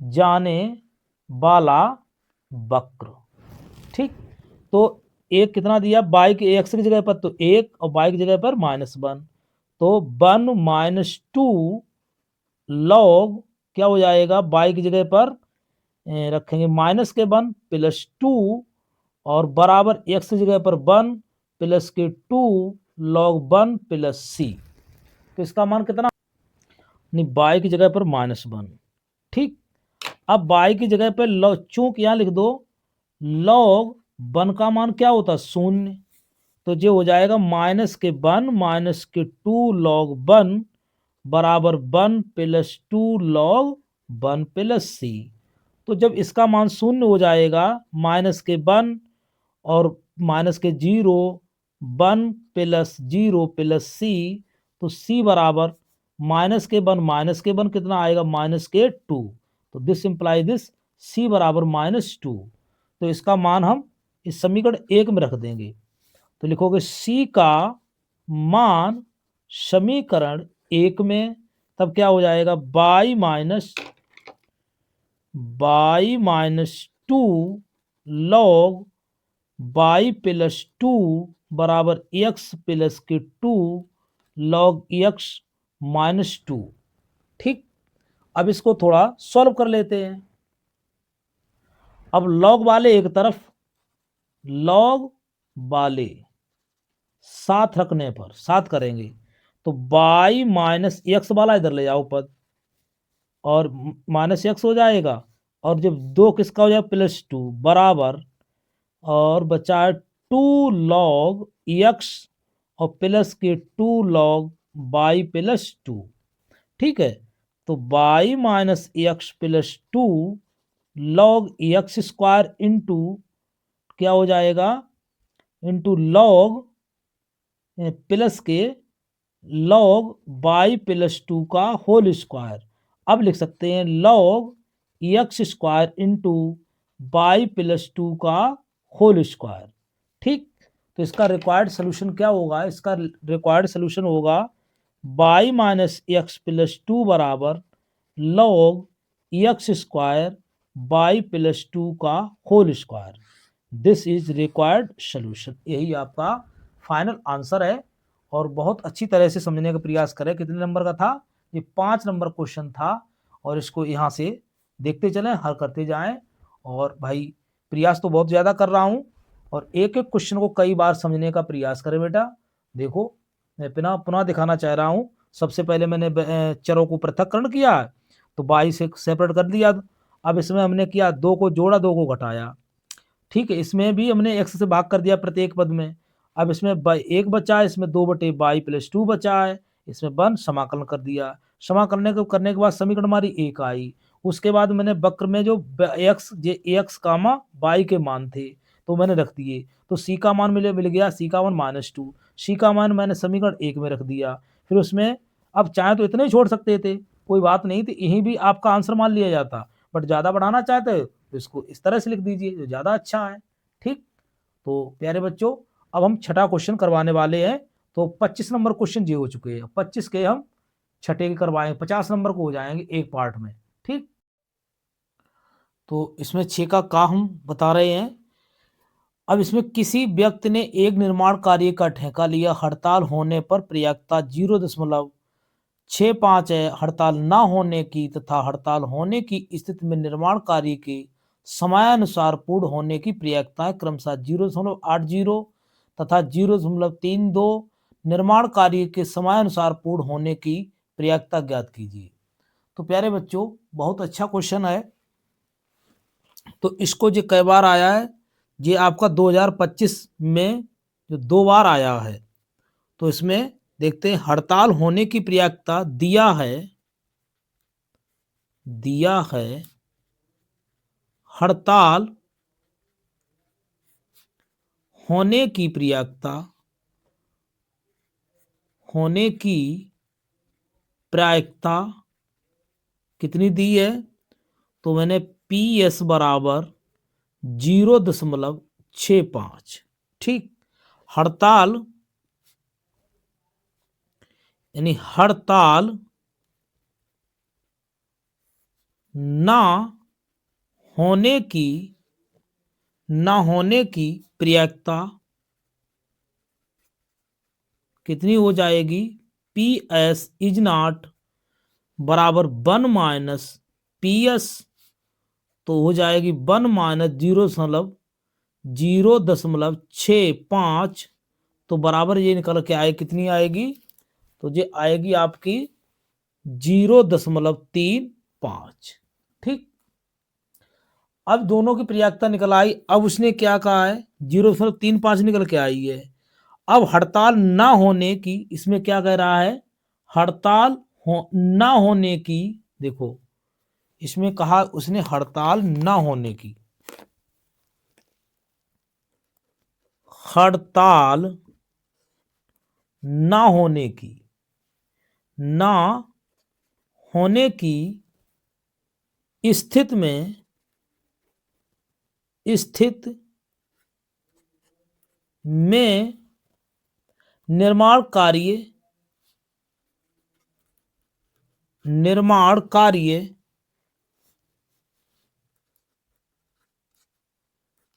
जाने वाला वक्र। ठीक, तो एक कितना दिया, बाई के एक्स की जगह पर तो एक और बाई की जगह पर माइनस वन, तो वन माइनस टू लॉग क्या हो जाएगा, बाई की जगह पर रखेंगे माइनस के वन प्लस टू और बराबर एक्स की जगह पर वन प्लस के two log one plus c. तो इसका मान कितना, नहीं बाई की जगह पर माइनस वन। ठीक, अब बाई की जगह पर लॉग, चूंकि यहां लिख दो लॉग वन का मान क्या होता है शून्य, तो जो हो जाएगा माइनस के वन माइनस के टू लॉग वन बराबर one plus two log one plus c. तो जब इसका मान शून्य हो जाएगा, माइनस के वन और माइनस के zero, one plus zero plus c, तो सी बराबर माइनस के वन कितना आएगा माइनस के टू, तो दिस इंप्लाई दिस सी बराबर माइनस टू। तो इसका मान हम इस समीकरण एक में रख देंगे, तो लिखोगे सी का मान समीकरण एक में, तब क्या हो जाएगा by minus two log by plus two बराबर एक्स प्लस के two log x minus two. ठीक, अब इसको थोड़ा सॉल्व कर लेते हैं। अब लॉग वाले एक तरफ, लॉग वाले साथ रखने पर साथ करेंगे, तो बाई माइनस एक्स वाला इधर ले जाओ पद, और माइनस एक्स हो जाएगा, और जब 2 किसका हो जाएगा +2 बराबर, और बचा है 2 log x और प्लस के 2 log y +2। ठीक है, तो y माइनस x +2 log x square into क्या हो जाएगा, इंटू log प्लस के log y +2 का होल स्क्वायर। अब लिख सकते हैं log x square into y +2 का होल स्क्वायर। ठीक, तो इसका रिक्वायर्ड सोल्यूशन क्या होगा, इसका रिक्वायर्ड सोल्यूशन होगा y माइनस एक्स +2 बराबर log x स्क्वायर y +2 का whole square. This is required solution. यही आपका फाइनल आंसर है, और बहुत अच्छी तरह से समझने का प्रयास करें। कितने नंबर का था ये, 5 नंबर क्वेश्चन था, और इसको यहाँ से देखते चलें, हल करते जाएं। और भाई प्रयास तो बहुत ज़्यादा कर रहा हूँ, और एक एक क्वेश्चन को कई बार समझने का प्रयास करें बेटा। देखो मैं पुनः दिखाना चाह रहा हूँ। सबसे पहले मैंने चरों को पृथक्करण किया, तो 22 से सेपरेट कर दिया। अब इसमें हमने किया 2 को जोड़ा, 2 को घटाया। ठीक है, इसमें भी हमने x से भाग कर दिया प्रत्येक पद में। अब इसमें 1 बचा है, इसमें 2/y +2 बचा है, इसमें 1 समाकलन कर दिया। समाकलन करने के बाद समीकरण हमारी 1 आई। उसके बाद मैंने वक्र में जो x कामा y के मान थे तो मैंने रख दिए, तो c का मान मिल गया, c का मान -2, c का मान मैंने समीकरण 1 में रख दिया। फिर उसमें अब चाहे तो इतने ही छोड़ सकते थे, कोई बात नहीं थी, यहीं भी आपका आंसर मान लिया जाता, बट ज़्यादा बढ़ाना चाहते तो इसको इस तरह से लिख दीजिए, जो ज़्यादा अच्छा है। ठीक, तो प्यारे बच्चों अब हम छठा क्वेश्चन करवाने वाले हैं। तो 25 नंबर क्वेश्चन ये हो चुके हैं, 25 के हम छठे के करवाएंगे, 50 नंबर को हो जाएंगे एक पार्ट में। ठीक, तो इसमें 6 का हम बता रहे हैं। अब इसमें किसी व्यक्ति ने एक निर्माण कार्य का ठेका लिया, हड़ताल होने पर प्रयागता 0.65 है। हड़ताल न होने की तथा हड़ताल होने की स्थिति में निर्माण कार्य के समयानुसार पूर्ण होने की प्रयागताएं क्रमशः 0.80 तथा 0.32। निर्माण कार्य के समयानुसार पूर्ण होने की प्रयागता ज्ञात कीजिए। तो प्यारे बच्चों बहुत अच्छा क्वेश्चन है। तो इसको जो कई बार आया है, ये आपका 2025 में जो 2 बार आया है। तो इसमें देखते हैं, हड़ताल होने की प्रयागता दिया है हड़ताल होने की प्रायिकता कितनी दी है, तो मैंने PS बराबर 0.65। ठीक, हड़ताल यानी हड़ताल ना होने की प्रयायकता कितनी हो जाएगी, PS इज नॉट बराबर 1 माइनस PS, तो हो जाएगी 1 माइनस 0.65, तो बराबर ये निकल के आए, कितनी आएगी, तो ये आएगी आपकी 0.35। ठीक, अब दोनों की प्रयागता निकल आई। अब उसने क्या कहा है, 0.35 निकल के आई है। अब हड़ताल ना होने की, इसमें क्या कह रहा है, हड़ताल ना होने की, देखो इसमें कहा उसने हड़ताल ना होने की, हड़ताल ना होने की स्थिति में निर्माण कार्य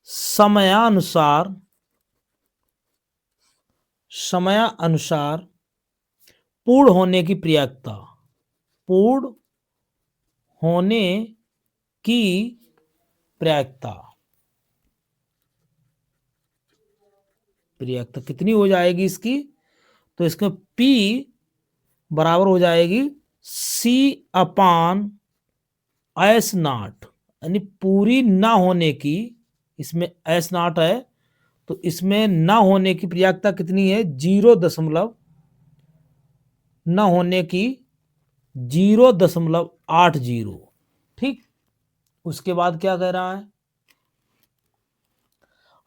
समयानुसार पूर्ण होने की प्रयागता कितनी हो जाएगी इसकी, तो इसमें P बराबर हो जाएगी C/2 एस नॉट यानी पूरी ना होने की, इसमें एस नॉट है तो इसमें ना होने की प्रयाक्ता कितनी है 0 ना होने की 0.80। ठीक, उसके बाद क्या कह रहा है,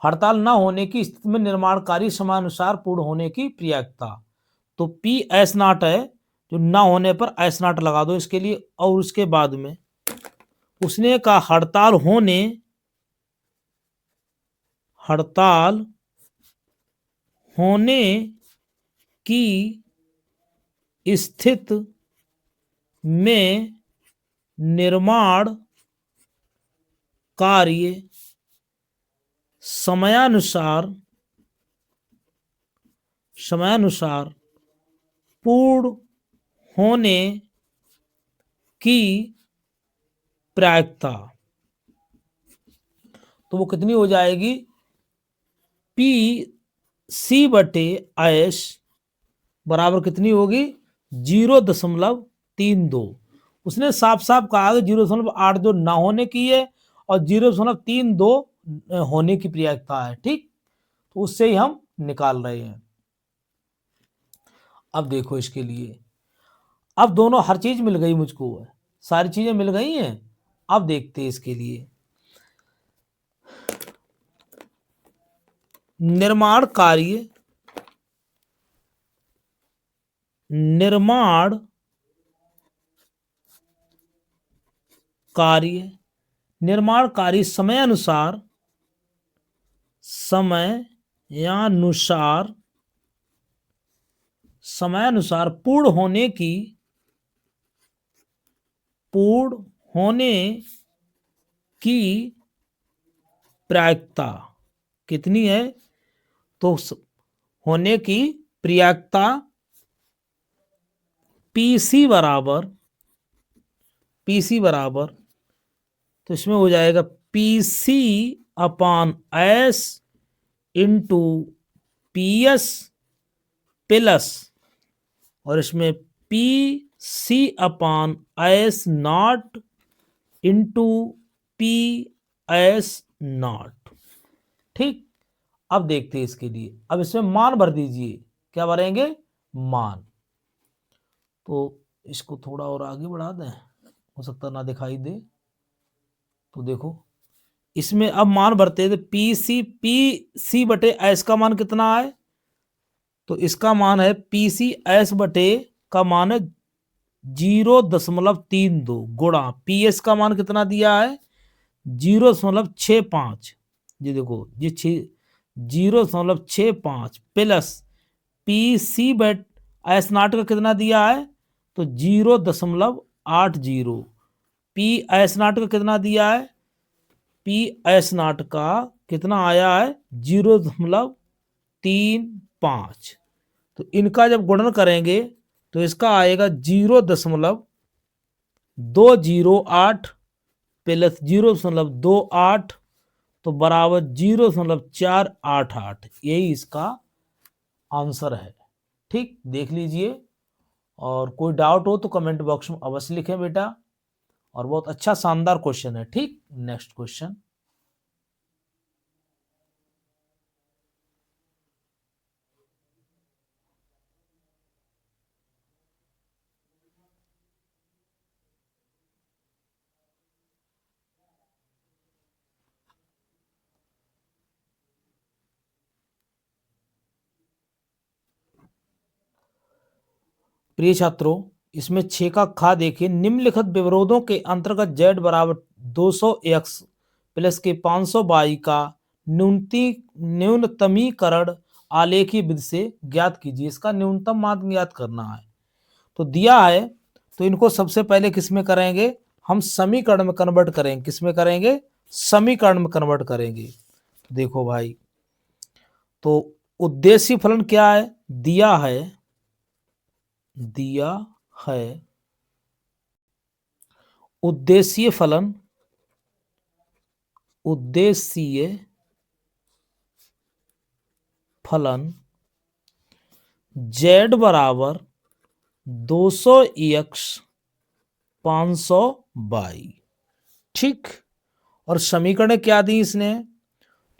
हड़ताल ना होने की स्थिति में निर्माण कार्य समयानुसार पूर्ण होने की प्रयाक्ता। तो पी एस नॉट है, जो ना होने पर एस नॉट लगा दो इसके लिए। और उसके बाद में उसने कहा हड़ताल होने की स्थिति में निर्माण कार्य समयानुसार पूर्ण होने की प्रायिकता। तो वो कितनी हो जाएगी, पी सी बटे एस बराबर कितनी होगी 0.32। उसने साफ साफ कहा कि 0.82 ना होने की है और 0.32 होने की प्रयायिकता है। ठीक, तो उससे ही हम निकाल रहे हैं। अब देखो इसके लिए, अब दोनों हर चीज मिल गई मुझको, सारी चीजें मिल गई हैं। अब देखते हैं इसके लिए, निर्माण कार्य निर्माण कार्य समयानुसार पूर्ण होने की प्रायिकता कितनी है, तो होने की प्रायिकता पीसी बराबर तो इसमें हो जाएगा PC upon S into P S plus, और इसमें P C upon S not into P S not. ठीक, अब देखते हैं इसके लिए, अब इसमें मान भर दीजिए। क्या भरेंगे, मान। तो इसको थोड़ा और आगे बढ़ा दें, हो सकता ना दिखाई दे। तो देखो इसमें अब मान भरते हैं, तो पी सी बटे एस का मान कितना है, तो इसका मान है पी सी एस बटे का मान है 0.32 गुणा पी एस का मान कितना दिया है 0.65। ये देखो ये 0.65 plus P C but S naught का कितना दिया है, तो 0.80। पी एस नाट का कितना दिया है, पी एस नाट का कितना आया है 0.35। तो इनका जब गुणन करेंगे तो इसका आएगा 0.208 प्लस 0.28 तो बराबर 0.488। यही इसका आंसर है। ठीक, देख लीजिए, और कोई डाउट हो तो कमेंट बॉक्स में अवश्य लिखें बेटा। और बहुत अच्छा शानदार क्वेश्चन है। ठीक, नेक्स्ट क्वेश्चन, प्रिय छात्रों, इसमें 6 का खा देखिए, निम्नलिखित विवरोधों के अंतर्गत z बराबर 200x प्लस के 500y का न्यूनतमीकरण आलेखी विधि से ज्ञात कीजिए। इसका न्यूनतम मान ज्ञात करना है। तो दिया है, तो इनको सबसे पहले किसमें करेंगे, हम समीकरण में कन्वर्ट करेंगे। किसमें करेंगे, समीकरण में कन्वर्ट करेंगे। देखो भाई, तो उद्देश्य फलन क्या है, दिया है उद्देश्य फलन z बराबर 200x 500y। ठीक। और समीकरण क्या दी इसने,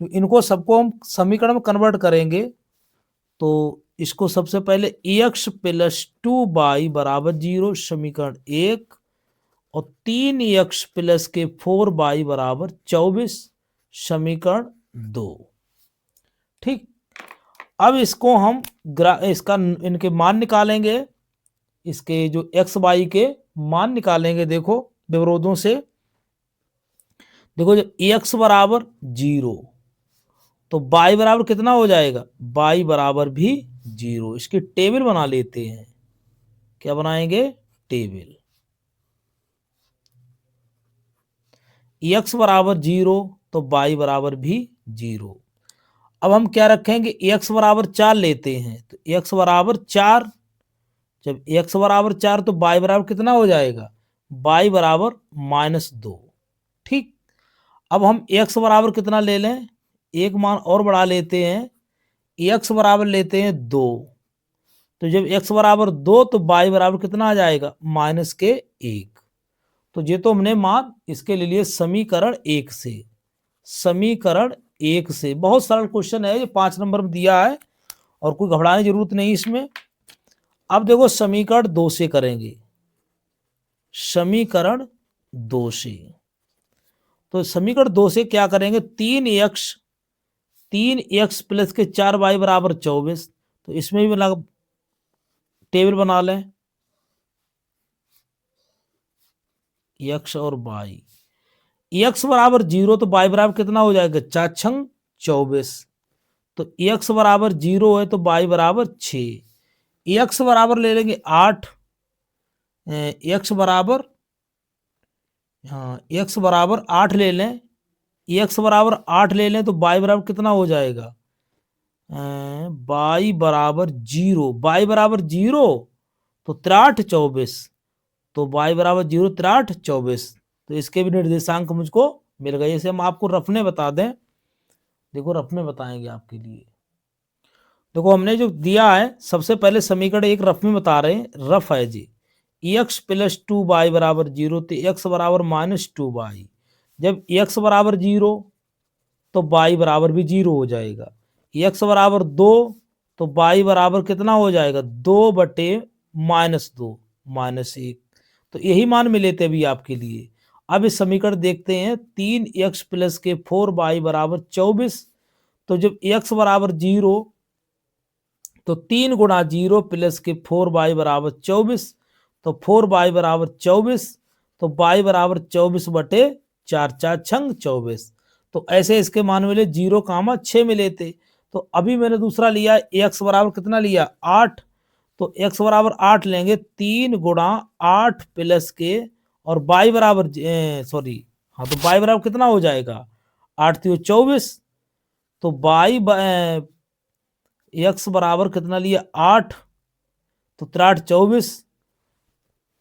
तो इनको सबको हम समीकरण में कन्वर्ट करेंगे। तो इसको सबसे पहले एक्स प्लस 2y बराबर 0 समीकरण 1, और 3x प्लस के 4y बराबर 24 समीकरण 2। ठीक। अब इसको हम इसका इनके मान निकालेंगे, इसके जो x y के मान निकालेंगे। देखो विरोधों से, देखो जब x बराबर 0 तो y बराबर कितना हो जाएगा, y बराबर भी 0। इसकी टेबल बना लेते हैं। क्या बनाएंगे, टेबल। x बराबर 0 तो y बराबर भी 0। अब हम क्या रखेंगे, x बराबर 4 लेते हैं, तो x बराबर 4, जब x बराबर 4 तो y बराबर कितना हो जाएगा, y बराबर -2। ठीक। अब हम x बराबर कितना ले लें, एक मान और बढ़ा लेते हैं, x बराबर लेते हैं 2। तो जब x बराबर 2 तो y बराबर कितना आ जाएगा, -1। तो ये तो हमने मान इसके लिए समीकरण 1 से। समीकरण 1 से बहुत सरल क्वेश्चन है, ये 5 नंबर में दिया है और कोई घबराने की जरूरत नहीं इसमें। अब देखो समीकरण 2 से करेंगे, समीकरण 2 से। तो समीकरण 2 से क्या करेंगे, 3x प्लस के 4y बराबर 24। तो इसमें भी टेबल बना लें, x और y। x बराबर 0 तो y बराबर कितना हो जाएगा, 4 छंग 24। तो x बराबर 0 है तो y बराबर 6। x बराबर ले लेंगे 8, x बराबर, हाँ x बराबर 8 ले लें, x बराबर 8 ले लें तो y बराबर कितना हो जाएगा, y बराबर 0। y बराबर 0 तो 3 24, तो y बराबर 0 3 24। तो इसके भी निर्देशांक मुझको मिल गए। इसे हम आपको रफ में बता दें, देखो रफ में बताएंगे आपके लिए। देखो हमने जो दिया है, सबसे पहले समीकरण एक रफ में बता रहे हैं, रफ है जी। x प्लस 2y बराबर 0 तो x बराबर -2y। जब x बराबर 0 तो y बराबर भी 0 हो जाएगा। x बराबर 2 तो y बराबर कितना हो जाएगा, 2/-2 -1। तो यही मान मिले थे अभी आपके लिए। अब इस समीकरण देखते हैं, 3x प्लस के 4y बराबर 24। तो जब x बराबर 0 तो 3 गुणा 0 प्लस के 4y बराबर 24। तो 4y बराबर 24, तो y बराबर 24/4, 4 छंग 24। तो ऐसे इसके मान मिले 0,6 मिले थे। तो अभी मैंने दूसरा लिया, x बराबर कितना लिया, 8। तो x बराबर 8 लेंगे, 3 गुणा 8 प्लस के, और y बराबर सॉरी, हाँ तो y बराबर कितना हो जाएगा, 8 3 24। तो y x बराबर कितना लिया, 8। तो 3 24,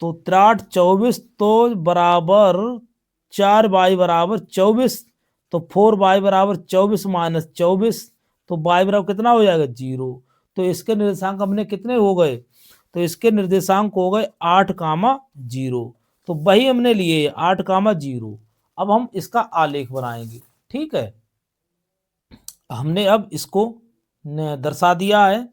तो 3 24 तो बराबर 4y बराबर 24। तो 4y बराबर 24 -24, तो y बराबर कितना हो जाएगा, 0। तो इसके निर्देशांक हमने कितने हो गए, तो इसके निर्देशांक हो गए 8,0। तो वही हमने लिए 8,0। अब हम इसका आलेख बनाएंगे। ठीक है, हमने अब इसको दर्शा दिया है।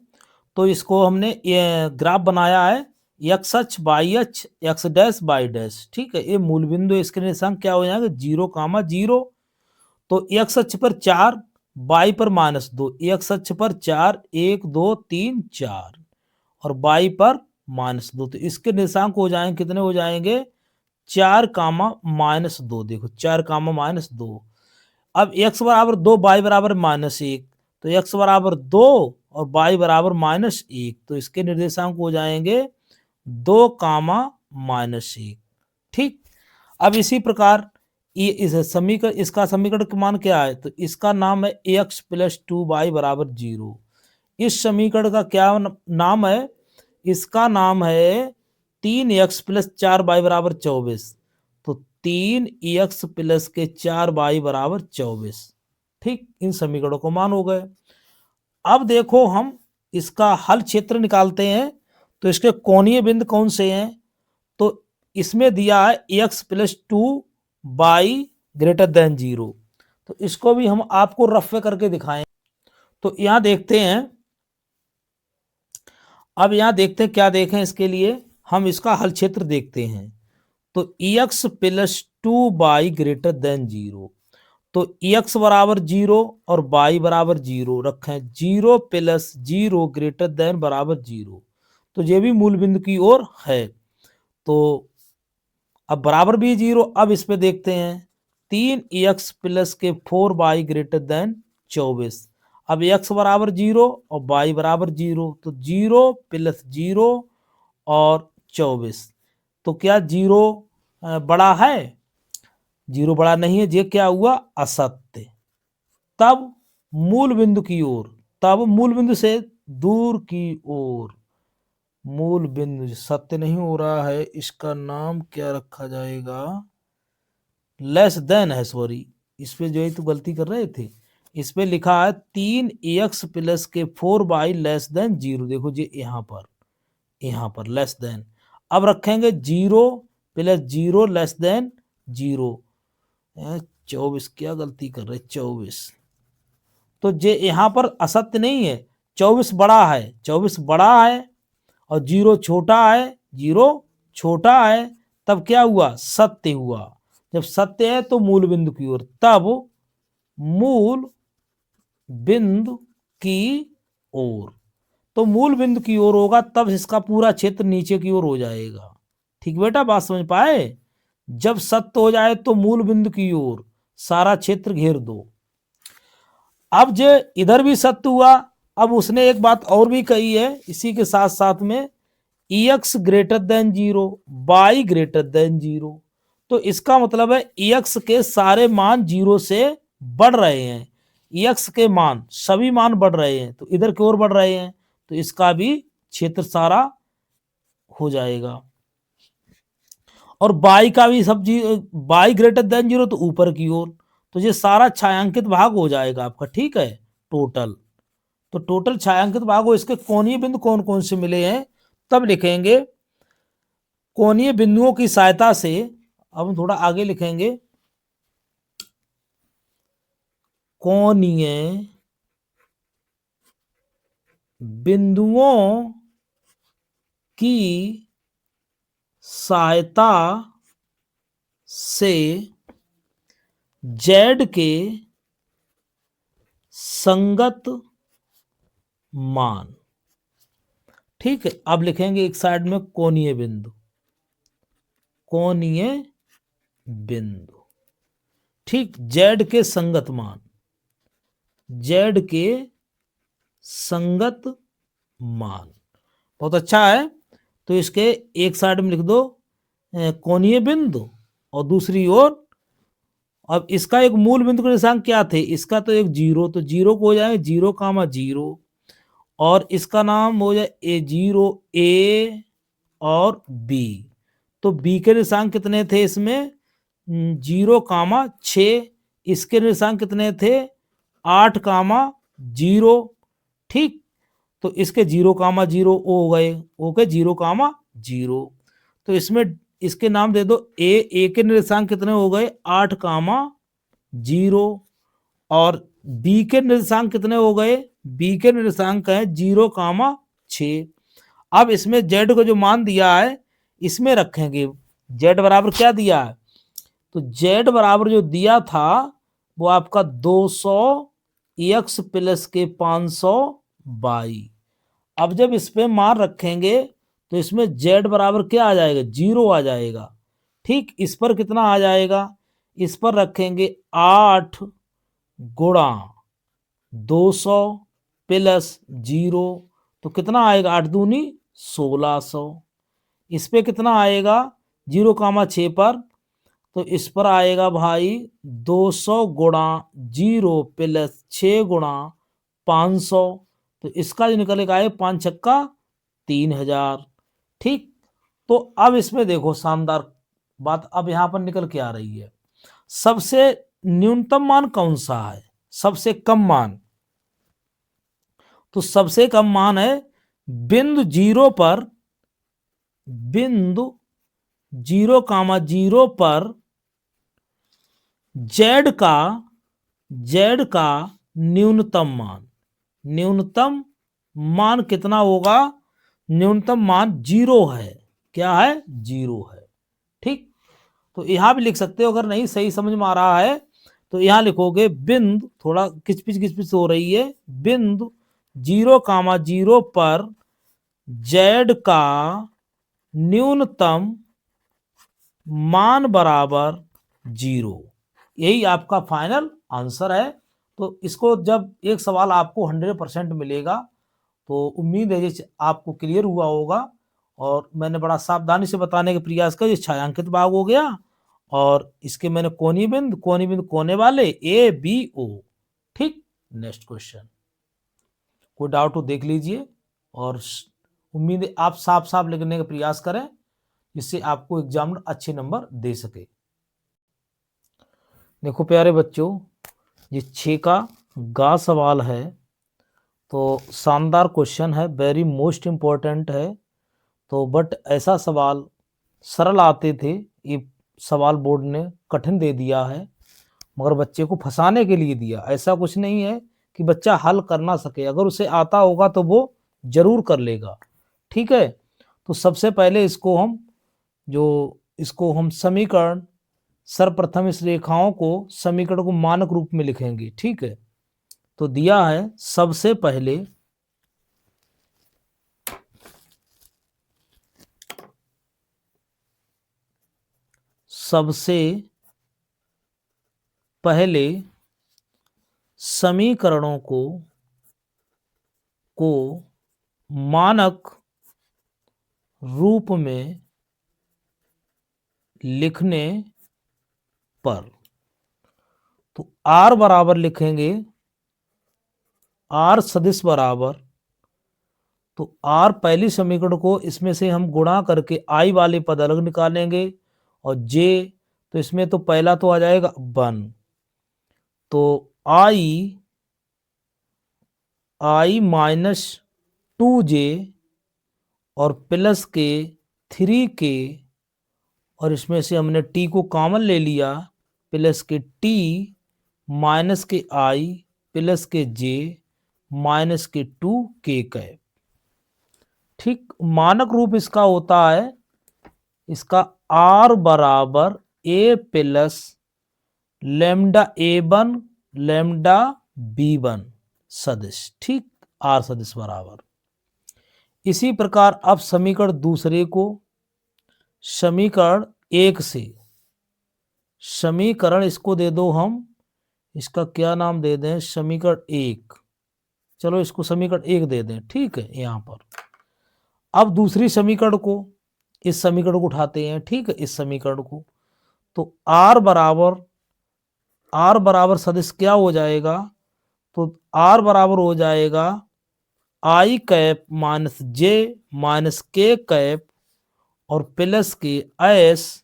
तो इसको हमने ये ग्राफ बनाया है, x अक्ष y अक्ष x डैश y डैश। ठीक है, ये मूल बिंदु, इसके निर्देशांक क्या हो जाएंगे, 0,0। तो x अक्ष पर 4, y पर -2। x अक्ष पर 4 1 2 3 4 और y पर -2। तो इसके निर्देशांक हो जाएंगे, कितने हो जाएंगे, 4,-2। देखो 4,-2। अब x बराबर 2 y बराबर -1, तो x बराबर 2 और y बराबर -1। तो इसके निर्देशांक हो जाएंगे 2,-1। ठीक। अब इसी प्रकार इस समीकरण, इसका समीकरण का मान क्या है, तो इसका नाम है x प्लस 2y बराबर 0। इस समीकरण का क्या नाम है, इसका नाम है 3x प्लस 4y बराबर 24। तो 3x प्लस के 4y बराबर 24। ठीक, इन समीकरणों को मान हो गए। अब देखो हम इसका हल क्षेत्र निकालते हैं। तो इसके कोणीय बिंदु कौन से हैं, तो इसमें दिया है x plus 2 by greater than 0। तो इसको भी हम आपको रफ करके दिखाएं। तो यहां देखते हैं, अब यहां देखते हैं क्या देखें, इसके लिए हम इसका हल क्षेत्र देखते हैं। तो x plus 2y greater than 0, तो x बराबर 0 और y बराबर 0 रखें, 0 प्लस 0 ग्रेटर देन बराबर 0, तो ये भी मूल बिंदु की ओर है। तो अब बराबर भी 0, अब इस पे देखते हैं, 3x प्लस के 4y ग्रेटर देन 24, अब x बराबर 0 और y बराबर 0, तो 0 प्लस 0 और 24, तो क्या 0 बड़ा है? 0 बड़ा नहीं है, ये क्या हुआ? असत्य। तब मूल बिंदु की ओर, तब मूल बिंदु से दूर की ओर, मूल बिंदु सत्य नहीं हो रहा है, इसका नाम क्या रखा जाएगा? लेस देन है, सॉरी, इस पे जो है तो गलती कर रहे थे, इस पे लिखा है 3x प्लस के 4y लेस देन 0, देखो जी यहाँ पर लेस देन, अब रखेंगे 0 प्लस 0 लेस देन 0, 24, क्या गलती कर रहे, 24, तो जे यहाँ पर असत्य नहीं है, 24 बड़ा है, 24 बड़ा है और 0 छोटा है, 0 छोटा है, तब क्या हुआ? सत्य हुआ। जब सत्य है तो मूल बिंदु की ओर, तब मूल बिंदु की ओर, तो मूल बिंदु की ओर होगा तब इसका पूरा क्षेत्र नीचे की ओर हो जाएगा। ठीक बेटा, बात समझ पाए? जब सत्य हो जाए तो मूल बिंदु की ओर सारा क्षेत्र घेर दो। अब जो इधर भी सत्य हुआ, अब उसने एक बात और भी कही है इसी के साथ साथ में, x greater than 0, y greater than 0, तो इसका मतलब है एक्स के सारे मान 0 से बढ़ रहे हैं, एक्स के मान सभी मान बढ़ रहे हैं, तो इधर की ओर बढ़ रहे हैं, तो इसका भी क्षेत्र सारा हो जाएगा। और बाई का भी सब बाई ग्रेटर देन 0, तो ऊपर की ओर, तो ये सारा छायांकित भाग हो जाएगा आपका। ठीक है, टोटल, तो टोटल छायांकित भाग हो, इसके कोणीय बिंदु कौन कौन से मिले हैं तब लिखेंगे। कोणीय बिंदुओं की सहायता से, अब हम थोड़ा आगे लिखेंगे, कोणीय बिंदुओं की सहायता से जेड के संगत मान। ठीक है, अब लिखेंगे एक साइड में कोणीय बिंदु, कोणीय बिंदु, ठीक, जेड के संगत मान, जेड के संगत मान, बहुत अच्छा है। तो इसके एक साइड में लिख दो कोणीय बिंदु और दूसरी ओर, अब इसका एक मूल बिंदु के निशान क्या थे, इसका तो एक 0, तो 0 को हो जाएगा 0 कामा 0, और इसका नाम हो जाए A0 A और B, तो B के निशान कितने थे इसमें? 0 कामा 6, इसके निशान कितने थे? 8 कामा 0। ठीक, तो इसके 0 कामा 0 हो गए, ओके, 0 कामा 0, तो इसमें इसके नाम दे दो ए के निर्देशांक कितने हो गए? 8 कामा 0, और बी के निर्देशांक कितने हो गए? बी के निर्देशांक है 0 कामा 6। अब इसमें जेड को जो मान दिया है इसमें रखेंगे, जेड बराबर क्या दिया है? तो जेड बराबर जो दिया था वो आपका 200 एक्स प्लस के 500 बाई। अब जब इस पे मान रखेंगे तो इसमें z बराबर क्या आ जाएगा? 0 आ जाएगा। ठीक, इस पर कितना आ जाएगा? इस पर रखेंगे 8 गुणा 200 प्लस 0, तो कितना आएगा? 8 दूनी 1600। इस पे कितना आएगा? 0 कामा 6 पर, तो इस पर आएगा भाई 200 गुणा 0 प्लस 6 गुणा 500, तो इसका जो निकलेगा है 5 छक्का 3000। ठीक, तो अब इसमें देखो शानदार बात अब यहां पर निकल के आ रही है, सबसे न्यूनतम मान कौन सा है? सबसे कम मान, तो सबसे कम मान है बिंदु 0 पर, बिंदु 0 कामा 0 पर जेड का न्यूनतम मान कितना होगा? न्यूनतम मान 0 है। क्या है? 0 है। ठीक, तो यहां भी लिख सकते हो। अगर नहीं सही समझ में आ रहा है तो यहां लिखोगे बिंदु, थोड़ा किचपिच हो रही है, बिंदु 0,0 पर जेड का न्यूनतम मान बराबर 0। यही आपका फाइनल आंसर है। तो इसको जब एक सवाल आपको 100% मिलेगा तो उम्मीद है ये आपको क्लियर हुआ होगा। और मैंने बड़ा सावधानी से बताने का प्रयास किया। ये छायांकित भाग हो गया और इसके मैंने कोनी बिंदु कोने वाले ए बी ओ। ठीक, नेक्स्ट क्वेश्चन, कोई डाउट हो देख लीजिए। और उम्मीद है आप साफ साफ लिखने का प्रयास करें जिससे आपको एग्जाम में अच्छे नंबर दे सके। देखो प्यारे बच्चों, ये 6 का गा सवाल है। तो शानदार क्वेश्चन है, वेरी मोस्ट इम्पोर्टेंट है। तो बट ऐसा सवाल सरल आते थे, ये सवाल बोर्ड ने कठिन दे दिया है, मगर बच्चे को फंसाने के लिए दिया। ऐसा कुछ नहीं है कि बच्चा हल कर ना सके, अगर उसे आता होगा तो वो जरूर कर लेगा। ठीक है, तो सबसे पहले इसको हम समीकरण, सर्वप्रथम इस रेखाओं को समीकरण को मानक रूप में लिखेंगे। ठीक है, तो दिया है सबसे पहले समीकरणों को मानक रूप में लिखने पर, तो R बराबर लिखेंगे, R सदिश बराबर, तो R पहली समीकरण को इसमें से हम गुणा करके I वाले पद अलग निकालेंगे और J, तो इसमें तो पहला तो आ जाएगा 1, तो I -2J और प्लस के 3K, और इसमें से हमने T को कॉमन ले लिया, प्लस के T माइनस के I प्लस के J माइनस के 2K कैप। ठीक, मानक रूप इसका होता है, इसका R बराबर A plus lambda A1 lambda B1 सदिश। ठीक, R सदिश बराबर। इसी प्रकार अब समीकरण दूसरे को समीकरण 1 से, समीकरण इसको दे दो हम, इसका क्या नाम दे दें, समीकरण 1। चलो इसको समीकरण 1 दे दें। ठीक है, यहां पर अब दूसरी समीकरण को, इस समीकरण को उठाते हैं। ठीक है, इस समीकरण को, तो R बराबर सदिश क्या हो जाएगा, तो R बराबर हो जाएगा I cap minus J minus K cap और प्लस के S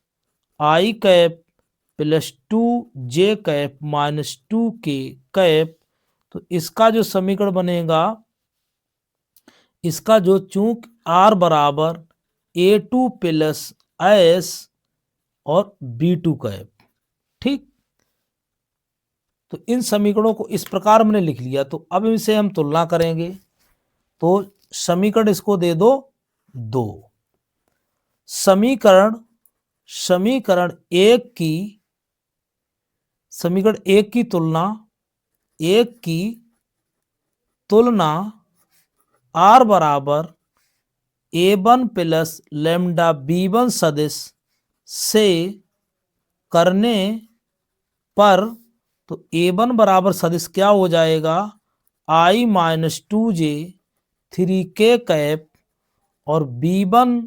I cap plus 2J cap minus 2K cap. तो इसका जो समीकरण बनेगा, इसका जो चूंक R बराबर A2 प्लस S और B2 कैप। ठीक, तो इन समीकरणों को इस प्रकार हमने लिख लिया। तो अब इनसे हम तुलना करेंगे, तो समीकरण इसको दे दो 2। समीकरण 1 की, समीकरण 1 की तुलना R बराबर A1 प्लस लैम्डा B1 सदिश से करने पर, तो A1 बराबर सदिश क्या हो जाएगा, I minus 2J 3K cap और B1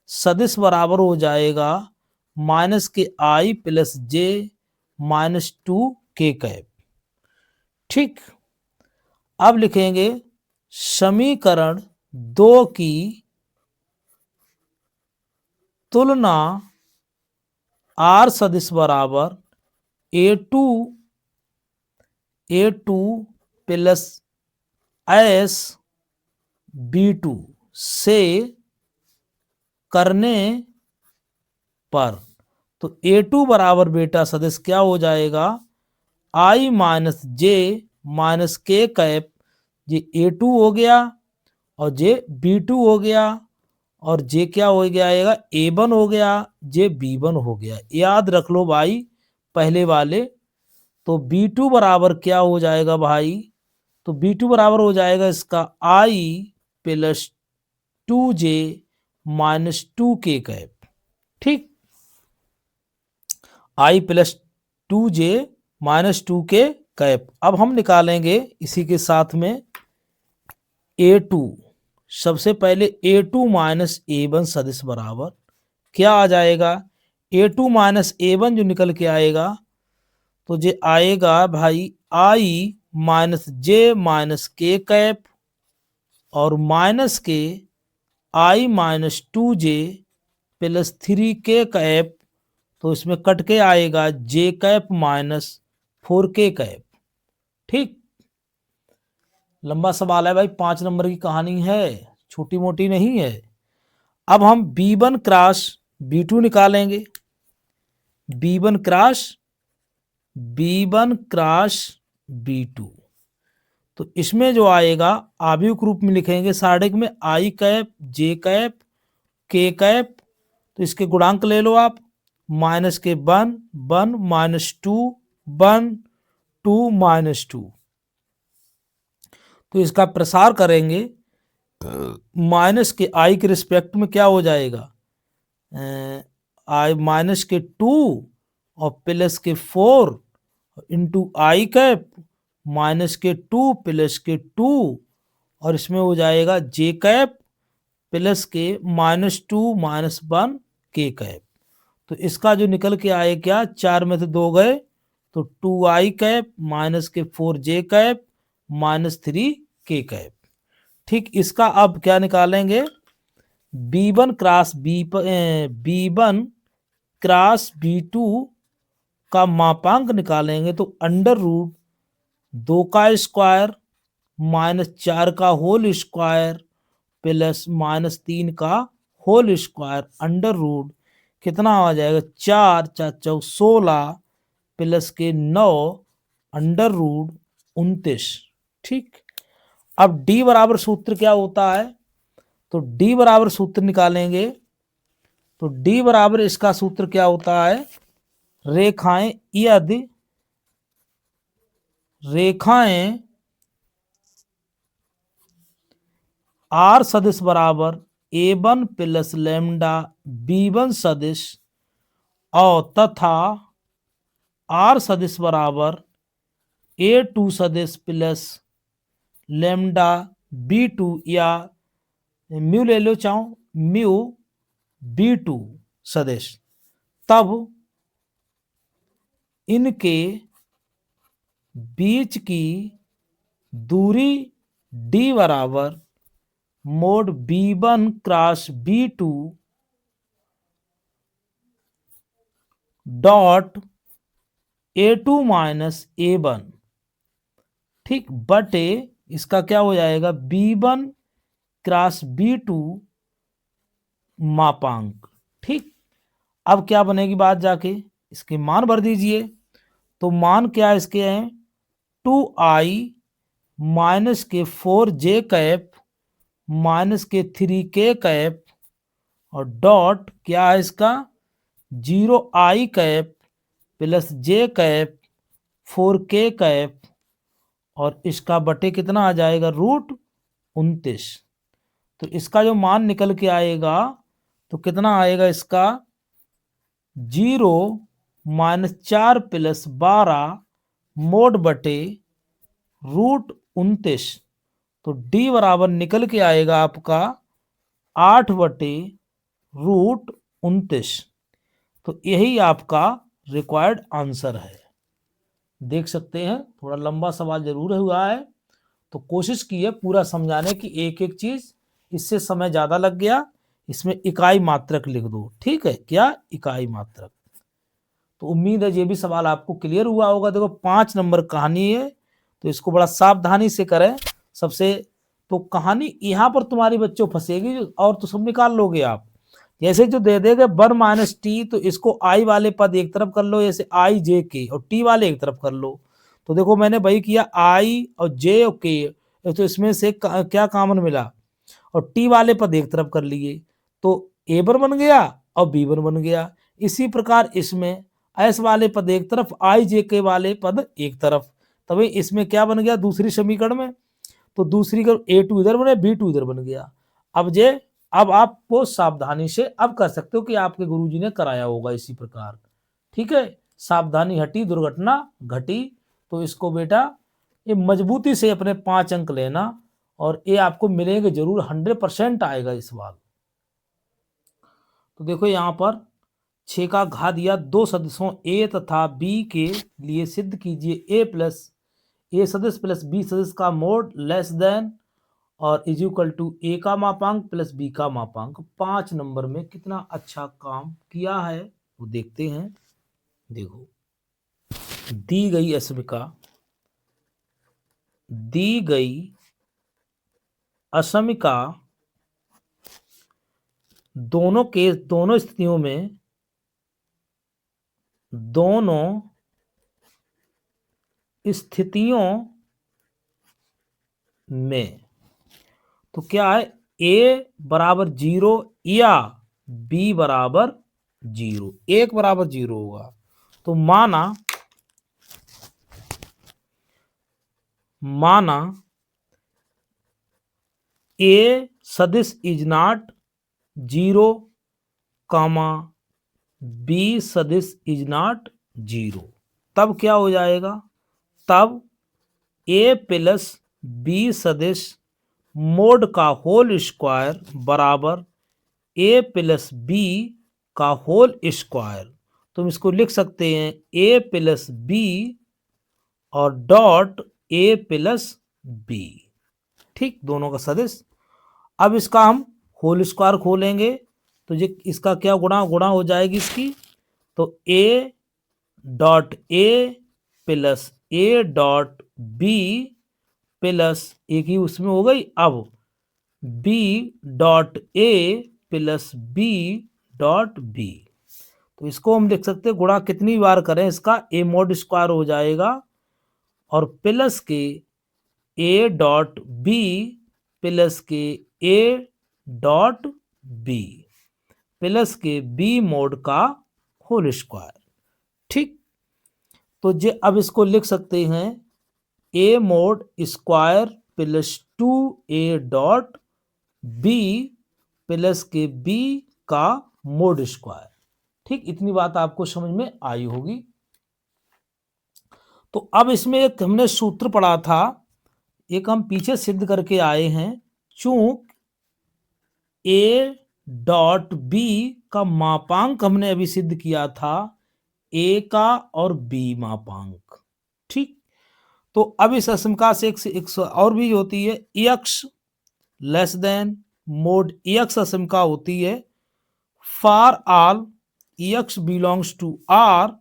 सदिश बराबर हो जाएगा माइनस के I plus J minus 2K cap. ठीक, अब लिखेंगे समीकरण 2 की तुलना R सदिश बराबर A2 प्लस S B2 से करने पर, तो A2 बराबर बेटा सदिश क्या हो जाएगा, I माइनस जे माइनस के कैप, ये A2 हो गया और जे B2 हो गया और जे क्या हो गया, A1 हो गया, जे B1 हो गया। याद रख लो भाई पहले वाले। तो B2 बराबर क्या हो जाएगा भाई, तो B2 बराबर हो जाएगा इसका I plus 2J minus 2K cap. ठीक, I plus 2J minus 2K cap. अब हम निकालेंगे इसी के साथ में A2। सबसे पहले A2 माइनस A1 सदिश बराबर क्या आ जाएगा, A2 माइनस A1 जो निकल के आएगा तो ये आएगा भाई I माइनस जे माइनस के कैप और माइनस के I minus 2J plus 3K cap. तो इसमें कट के आएगा J cap minus 4K cap. ठीक, लंबा सवाल है भाई, 5 नंबर की कहानी है, छोटी मोटी नहीं है। अब हम B1 क्रॉस B2 निकालेंगे। B1 क्रॉस B2, तो इसमें जो आएगा आव्यूक रूप में लिखेंगे सारणिक में I cap J cap K cap. तो इसके गुणांक ले लो आप, माइनस के 1 1 माइनस 2 1 2 माइनस 2। तो इसका प्रसार करेंगे माइनस के I के रिस्पेक्ट में क्या हो जाएगा, I माइनस के 2 और प्लस के 4 इंटू I कैप माइनस के 2 प्लस के 2 और इसमें हो जाएगा J कैप प्लस के माइनस 2 माइनस 1 K कैप। तो इसका जो निकल के आए क्या, 4 में से 2 गए तो 2I कैप माइनस के 4J cap minus 3K cap. ठीक, इसका अब क्या निकालेंगे, B1 cross B1 cross B2 का मापांक निकालेंगे। तो अंडर रूट 2 का स्क्वायर माइनस 4 का होल स्क्वायर प्लस माइनस 3 का होल स्क्वायर अंडर रूट कितना आ जाएगा, 4 4 4 16 प्लस के 9 अंडर रूट 29। ठीक, अब D बराबर सूत्र क्या होता है, तो D बराबर सूत्र निकालेंगे। तो D बराबर इसका सूत्र क्या होता है, रेखाएं यदि रेखाएं R सदिश बराबर A1 प्लस लैम्डा B1 सदिश और तथा R सदिश बराबर A2 सदिश प्लस लैम्डा B2 या म्यू ले लो चाहो म्यू B2 सदिश, तब इनके बीच की दूरी D बराबर mode B1 cross B2 dot A2 minus A1। ठीक, बटे इसका क्या हो जाएगा, B1 क्रॉस B2 मापांक। ठीक, अब क्या बनेगी बात, जाके इसके मान भर दीजिए। तो मान क्या इसके हैं, 2I माइनस के 4J कैप माइनस के 3K कैप और डॉट क्या है इसका 0I cap plus J cap 4K cap और इसका बटे कितना आ जाएगा, रूट 29। तो इसका जो मान निकल के आएगा तो कितना आएगा इसका 0 माइनस 4 प्लस 12 मोड बटे रूट 29। तो D बराबर निकल के आएगा आपका 8 बटे रूट 29। तो यही आपका रिक्वायर्ड आंसर है। देख सकते हैं थोड़ा लंबा सवाल जरूर हुआ है, तो कोशिश की है पूरा समझाने की एक एक चीज, इससे समय ज्यादा लग गया। इसमें इकाई मात्रक लिख दो, ठीक है, क्या इकाई मात्रक। तो उम्मीद है ये भी सवाल आपको क्लियर हुआ होगा। देखो 5 नंबर कहानी है, तो इसको बड़ा सावधानी से करें सबसे। तो कहानी यहाँ पर तुम्हारी बच्चों फंसेगी और तो सब निकाल लोगे आप, जैसे जो दे देगा 1 माइनस टी, तो इसको आई वाले पद एक तरफ कर लो, जैसे आई जे के, और टी वाले एक तरफ कर लो। तो देखो मैंने वही किया, आई और जे और के, तो इसमें से क्या कॉमन मिला, और टी वाले पद एक तरफ कर लिए, तो A1 बन गया और B1 बन गया। इसी प्रकार इसमें एस वाले पद एक तरफ, आई जे के वाले पद एक तरफ, तभी इसमें क्या बन गया दूसरी समीकरण में, तो दूसरी का A2 इधर बने, B2 इधर बन गया। अब आपको सावधानी से अब कर सकते हो कि आपके गुरुजी ने कराया होगा इसी प्रकार। ठीक है, सावधानी हटी दुर्घटना घटी। तो इसको बेटा ये मजबूती से अपने 5 अंक लेना, और ये आपको मिलेंगे जरूर, 100% आएगा इस बार। तो देखो यहाँ पर 6 का घात दिया, दो सदिशों ए तथा बी के लिए सिद्ध कीजिए ए सदिश प्लस बी सदिश का मोड लेस देन और इज इक्वल टू ए का मापांक प्लस बी का मापांक। 5 नंबर में कितना अच्छा काम किया है वो देखते हैं। देखो दी गई असमिका, दी गई असमिका दोनों स्थितियों में, दोनों स्थितियों में, तो क्या है, ए बराबर 0 या बी बराबर 0, 1 बराबर 0 होगा। तो माना ए सदिश इज नॉट 0 कामा बी सदिश इज नॉट 0, तब क्या हो जाएगा, तब ए प्लस बी सदिश मोड का होल स्क्वायर बराबर ए प्लस बी का होल स्क्वायर। तुम इसको लिख सकते हैं ए प्लस बी और डॉट ए प्लस बी, ठीक, दोनों का सदिश। अब इसका हम होल स्क्वायर खोलेंगे, तो ये इसका क्या गुणा हो जाएगी इसकी, तो a dot a plus a dot b plus a की उसमें हो गई, अब b dot a plus b dot b. तो इसको हम लिख सकते हैं, गुणा कितनी बार करें इसका, ए मोड स्क्वायर हो जाएगा और प्लस के ए डॉट बी प्लस के ए डॉट बी प्लस के बी मोड का होल स्क्वायर। ठीक, तो जे अब इसको लिख सकते हैं a mod square plus 2 a dot b plus के बी का मोड स्क्वायर। ठीक, इतनी बात आपको समझ में आई होगी। तो अब इसमें एक हमने सूत्र पढ़ा था, एक हम पीछे सिद्ध करके आए हैं, चूंक ए डॉट बी का मापांक हमने अभी सिद्ध किया था ए का और बी मापांक। ठीक, तो अब इस आशंका से एक और भी होती है, x less than mod x आशंका होती है for all x belongs to R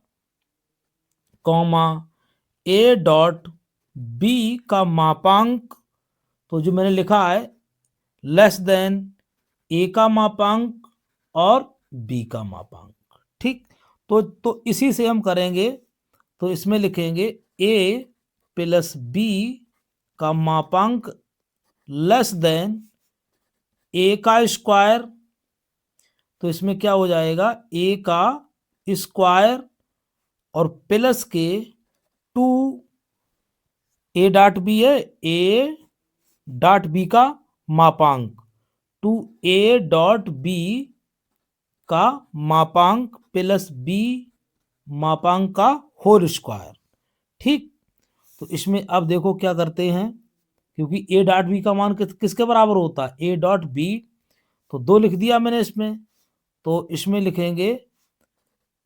comma A dot B का मापांक, तो जो मैंने लिखा है लेस देन ए का मापांक और बी का मापांक। ठीक, तो इसी से हम करेंगे, तो इसमें लिखेंगे ए प्लस बी का मापांक लेस देन ए का स्क्वायर, तो इसमें क्या हो जाएगा, ए का स्क्वायर और प्लस के 2 ए डॉट बी है, ए डॉट बी का मापांक 2a डॉट बी का मापांक प्लस बी मापांक का होल स्क्वायर। ठीक, तो इसमें अब देखो क्या करते हैं, क्योंकि ए डॉट बी का मान किसके बराबर होता है, ए डॉट बी, तो 2 लिख दिया मैंने इसमें, तो इसमें लिखेंगे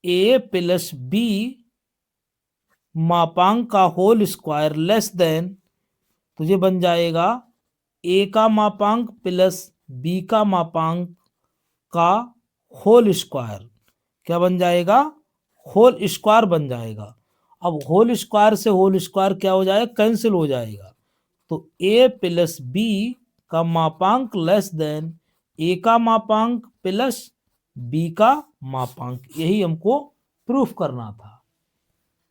ए प्लस बी मापांक का होल स्क्वायर लेस देन, तो ये बन जाएगा ए का मापांक प्लस बी का मापांक का होल स्क्वायर, क्या बन जाएगा, होल स्क्वायर बन जाएगा। अब होल स्क्वायर से होल स्क्वायर क्या हो जाएगा, कैंसिल हो जाएगा, तो ए प्लस बी का मापांक लेस देन ए का मापांक प्लस बी का मापांक, यही हमको प्रूफ करना था।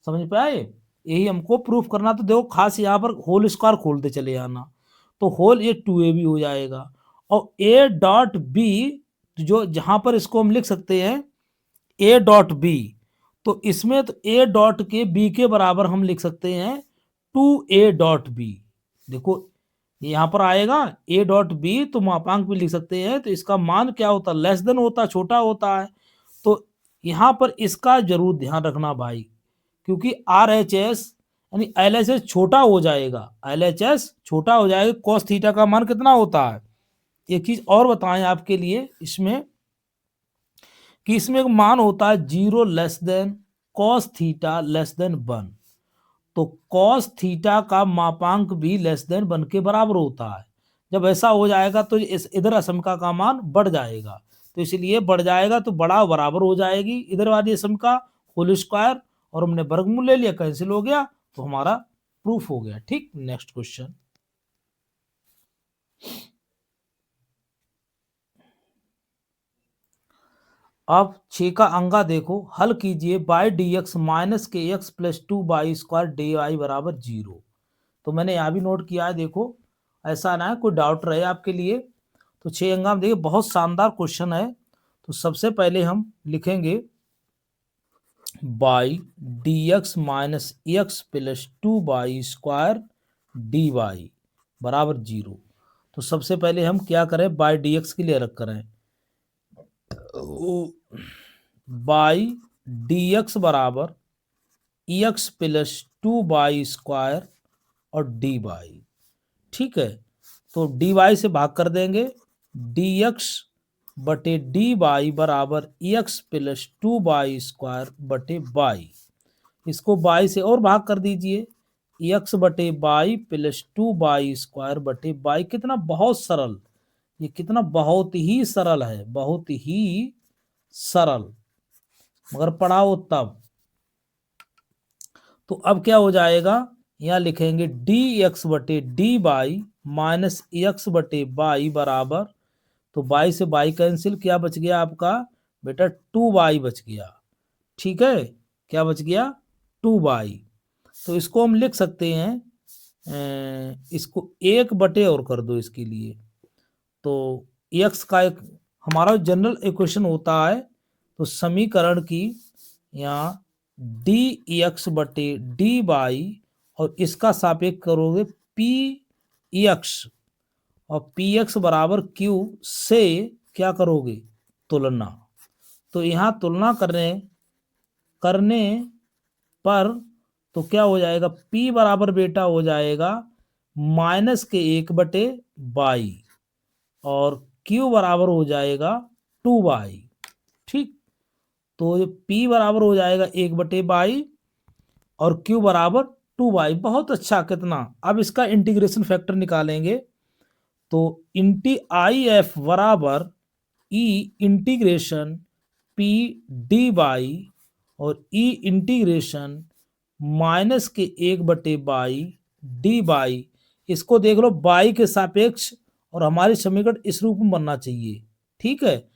समझ पे आए? यही हमको प्रूफ करना। तो देखो खास यहाँ पर होल स्क्वायर खोलते चले आना, तो होल ये 2ab हो जाएगा। और a डॉट बी, जो जहां पर इसको हम लिख सकते हैं a डॉट बी, तो इसमें तो a डॉट के b के बराबर हम लिख सकते हैं 2a डॉट बी। देखो यहाँ पर आएगा a डॉट बी, तो मापांक भी लिख सकते हैं, तो इसका मान क्या होता है, लेस देन होता है, छोटा होता है। तो यहाँ पर इसका जरूर ध्यान रखना भाई, क्योंकि RHS यानी LHS छोटा हो जाएगा, LHS छोटा हो जाएगा। cos थीटा का मान कितना होता है, एक चीज और बताएं आपके लिए इसमें, कि इसमें एक मान होता है 0 less than cos theta less than 1। तो cos थीटा का मापांक भी लेस देन 1 के बराबर होता है। जब ऐसा हो जाएगा तो इस इधर असमका का मान बढ़ जाएगा, तो इसलिए बढ़ जाएगा तो बड़ा बराबर हो जाएगी इधर वाली असमका होल स्क्वायर, और हमने वर्गमूल ले लिया, कैंसिल हो गया, तो हमारा प्रूफ हो गया। ठीक, नेक्स्ट क्वेश्चन। अब 6 का अंगा देखो, हल कीजिए बाई डी एक्स माइनस के x plus 2 square d y बराबर 0। तो मैंने यहाँ भी नोट किया है, देखो ऐसा ना है कोई डाउट रहे आपके लिए। तो 6 अंगा में देखिए बहुत शानदार क्वेश्चन है। तो सबसे पहले हम लिखेंगे by d x minus x plus 2 square d y बराबर 0। तो सबसे पहले हम क्या करें, बाई डी एक्स के लिए अलग करें, बाई डी एक्स बराबर एक्स प्लस 2 स्क्वायर और डी वाई। ठीक है, तो डी वाई से भाग कर देंगे, डी एक्स बटे डी वाई बराबर एक्स प्लस 2 स्क्वायर बटे वाई। इसको बाई से और भाग कर दीजिए, एक्स बटे वाई प्लस 2 स्क्वायर बटे वाई। कितना बहुत सरल, ये कितना बहुत ही सरल है, बहुत ही सरल, मगर पढ़ाओ तब। तो अब क्या हो जाएगा, यहाँ लिखेंगे डी एक्स बटे डी बाई माइनस एक्स बटे बाई बराबर, तो बाई से बाई कैंसिल, क्या बच गया आपका बेटा 2 बच गया। ठीक है, क्या बच गया 2। तो इसको हम लिख सकते हैं, इसको 1 और कर दो इसके लिए। तो एक्स का एक हमारा जनरल इक्वेशन होता है, तो समीकरण की यहाँ डी एक्स बटे डी वाई और इसका सापेक्ष करोगे पी एक्स, और पी एक्स बराबर क्यू से क्या करोगे, तुलना। तो यहाँ तुलना करने पर तो क्या हो जाएगा, P बराबर बेटा हो जाएगा माइनस के 1/22 और Q बराबर हो जाएगा 2y। ठीक, तो P बराबर हो जाएगा 1/22 और Q बराबर 2y। बहुत अच्छा, कितना। अब इसका इंटीग्रेशन फैक्टर निकालेंगे, तो IF बराबर E integration P d y और E इंटीग्रेशन माइनस के 1/22 डी वाई। इसको देख लो बाई के सापेक्ष, और हमारी समीकरण इस रूप में बनना चाहिए। ठीक है,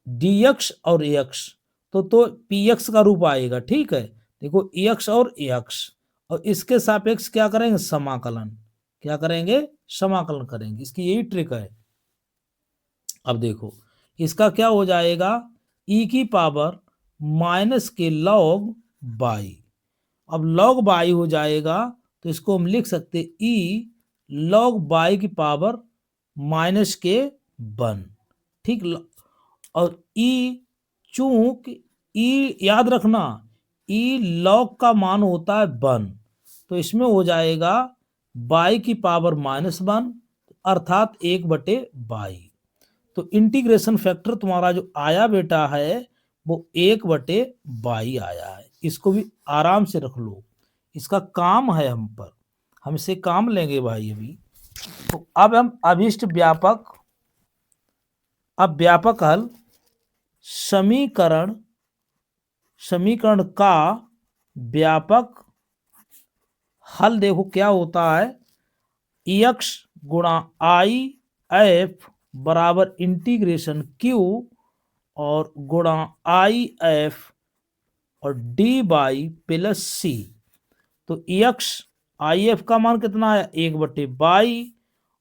dx और ax, तो px का रूप आएगा। ठीक है, देखो ax और ax, और इसके सापेक्ष क्या करेंगे, समाकलन। क्या करेंगे, समाकलन करेंगे, इसकी यही ट्रिक है। अब देखो इसका क्या हो जाएगा, e की पावर माइनस के log बाई। अब log बाई हो जाएगा, तो इसको हम लिख सकते e log बाई की पावर माइनस के 1। ठीक, और e चूंक e याद रखना e log का मान होता है 1, तो इसमें हो जाएगा बाई की पावर -1 अर्थात 1/22। तो इंटीग्रेशन फैक्टर तुम्हारा जो आया बेटा है वो 1/22 आया है। इसको भी आराम से रख लो, इसका काम है हम पर, हम इसे काम लेंगे भाई अभी। तो अब हम अभिष्ट व्यापक, अब व्यापक हल, समीकरण का व्यापक हल देखो क्या होता है, एक्स गुणा आई एफ बराबर इंटीग्रेशन क्यू और गुणा आई एफ और डी बाई प्लस सी। तो एक्स आई एफ का मान कितना आया 1/22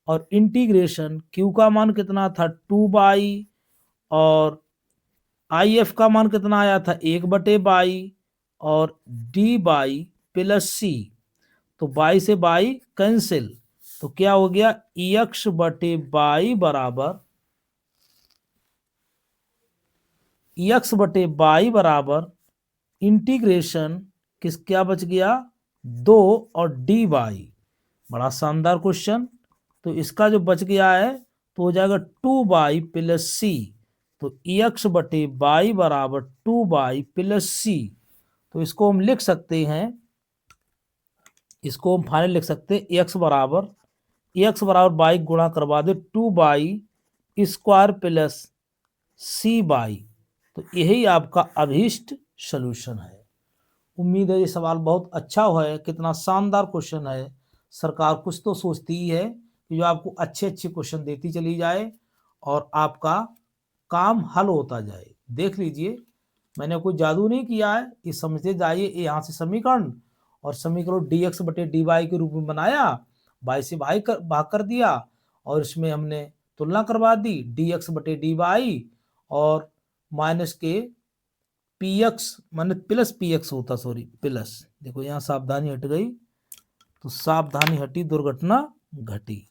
और इंटीग्रेशन क्यू का मान कितना था 2/, और आई एफ का मान कितना आया था 1/22 और डी बाई प्लस सी। तो बाई से बाई कैंसिल, तो क्या हो गया x/22 बराबर इंटीग्रेशन क्या बच गया 2 और डी बाई। बड़ा शानदार क्वेश्चन। तो इसका जो बच गया है तो हो जाएगा 2/+ सी। तो x/22 बराबर 2/+ सी। तो इसको हम लिख सकते हैं, इसको हम फाइनल लिख सकते हैं x बराबर 22 गुणा करवा दे 2/² प्लस c/। तो यही आपका अभीष्ट सॉल्यूशन है। उम्मीद है ये सवाल बहुत अच्छा है। कितना शानदार क्वेश्चन है। सरकार कुछ तो सोचती ही है कि जो आपको अच्छे अच्छे क्वेश्चन देती चली जाए और आपका काम हल होता जाए। देख लीजिए, मैंने कोई जादू नहीं किया है। ये समझते जाइए, यहाँ से समीकरण और समीकरण dx/dy के रूप में बनाया, y से भाग कर दिया और इसमें हमने तुलना करवा दी dx/dy और माइनस के px माने प्लस px होता, सॉरी प्लस, देखो यहाँ सावधानी हट गई, तो सावधानी हटी दुर्घटना घटी।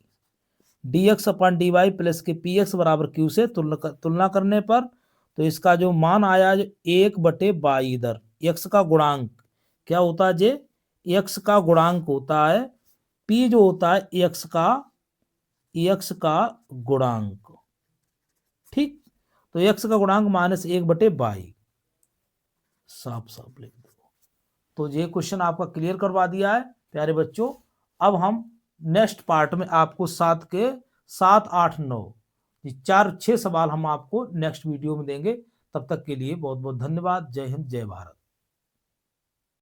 dx/dy प्लस के px बराबर q से तुलना करने पर तो इसका जो मान आया 1/22 इधर x का गुणांक क्या होता है जे x का गुणांक होता है, p जो होता है x का गुणांक। ठीक, तो x का गुणांक -1/22 साफ साफ लिख दो। तो ये क्वेश्चन आपका क्लियर करवा दिया है प्यारे बच्चों। अब हम नेक्स्ट पार्ट में आपको 7 के 7, 8, 9 ये 4-6 सवाल हम आपको नेक्स्ट वीडियो में देंगे। तब तक के लिए बहुत बहुत धन्यवाद। जय हिंद, जय भारत।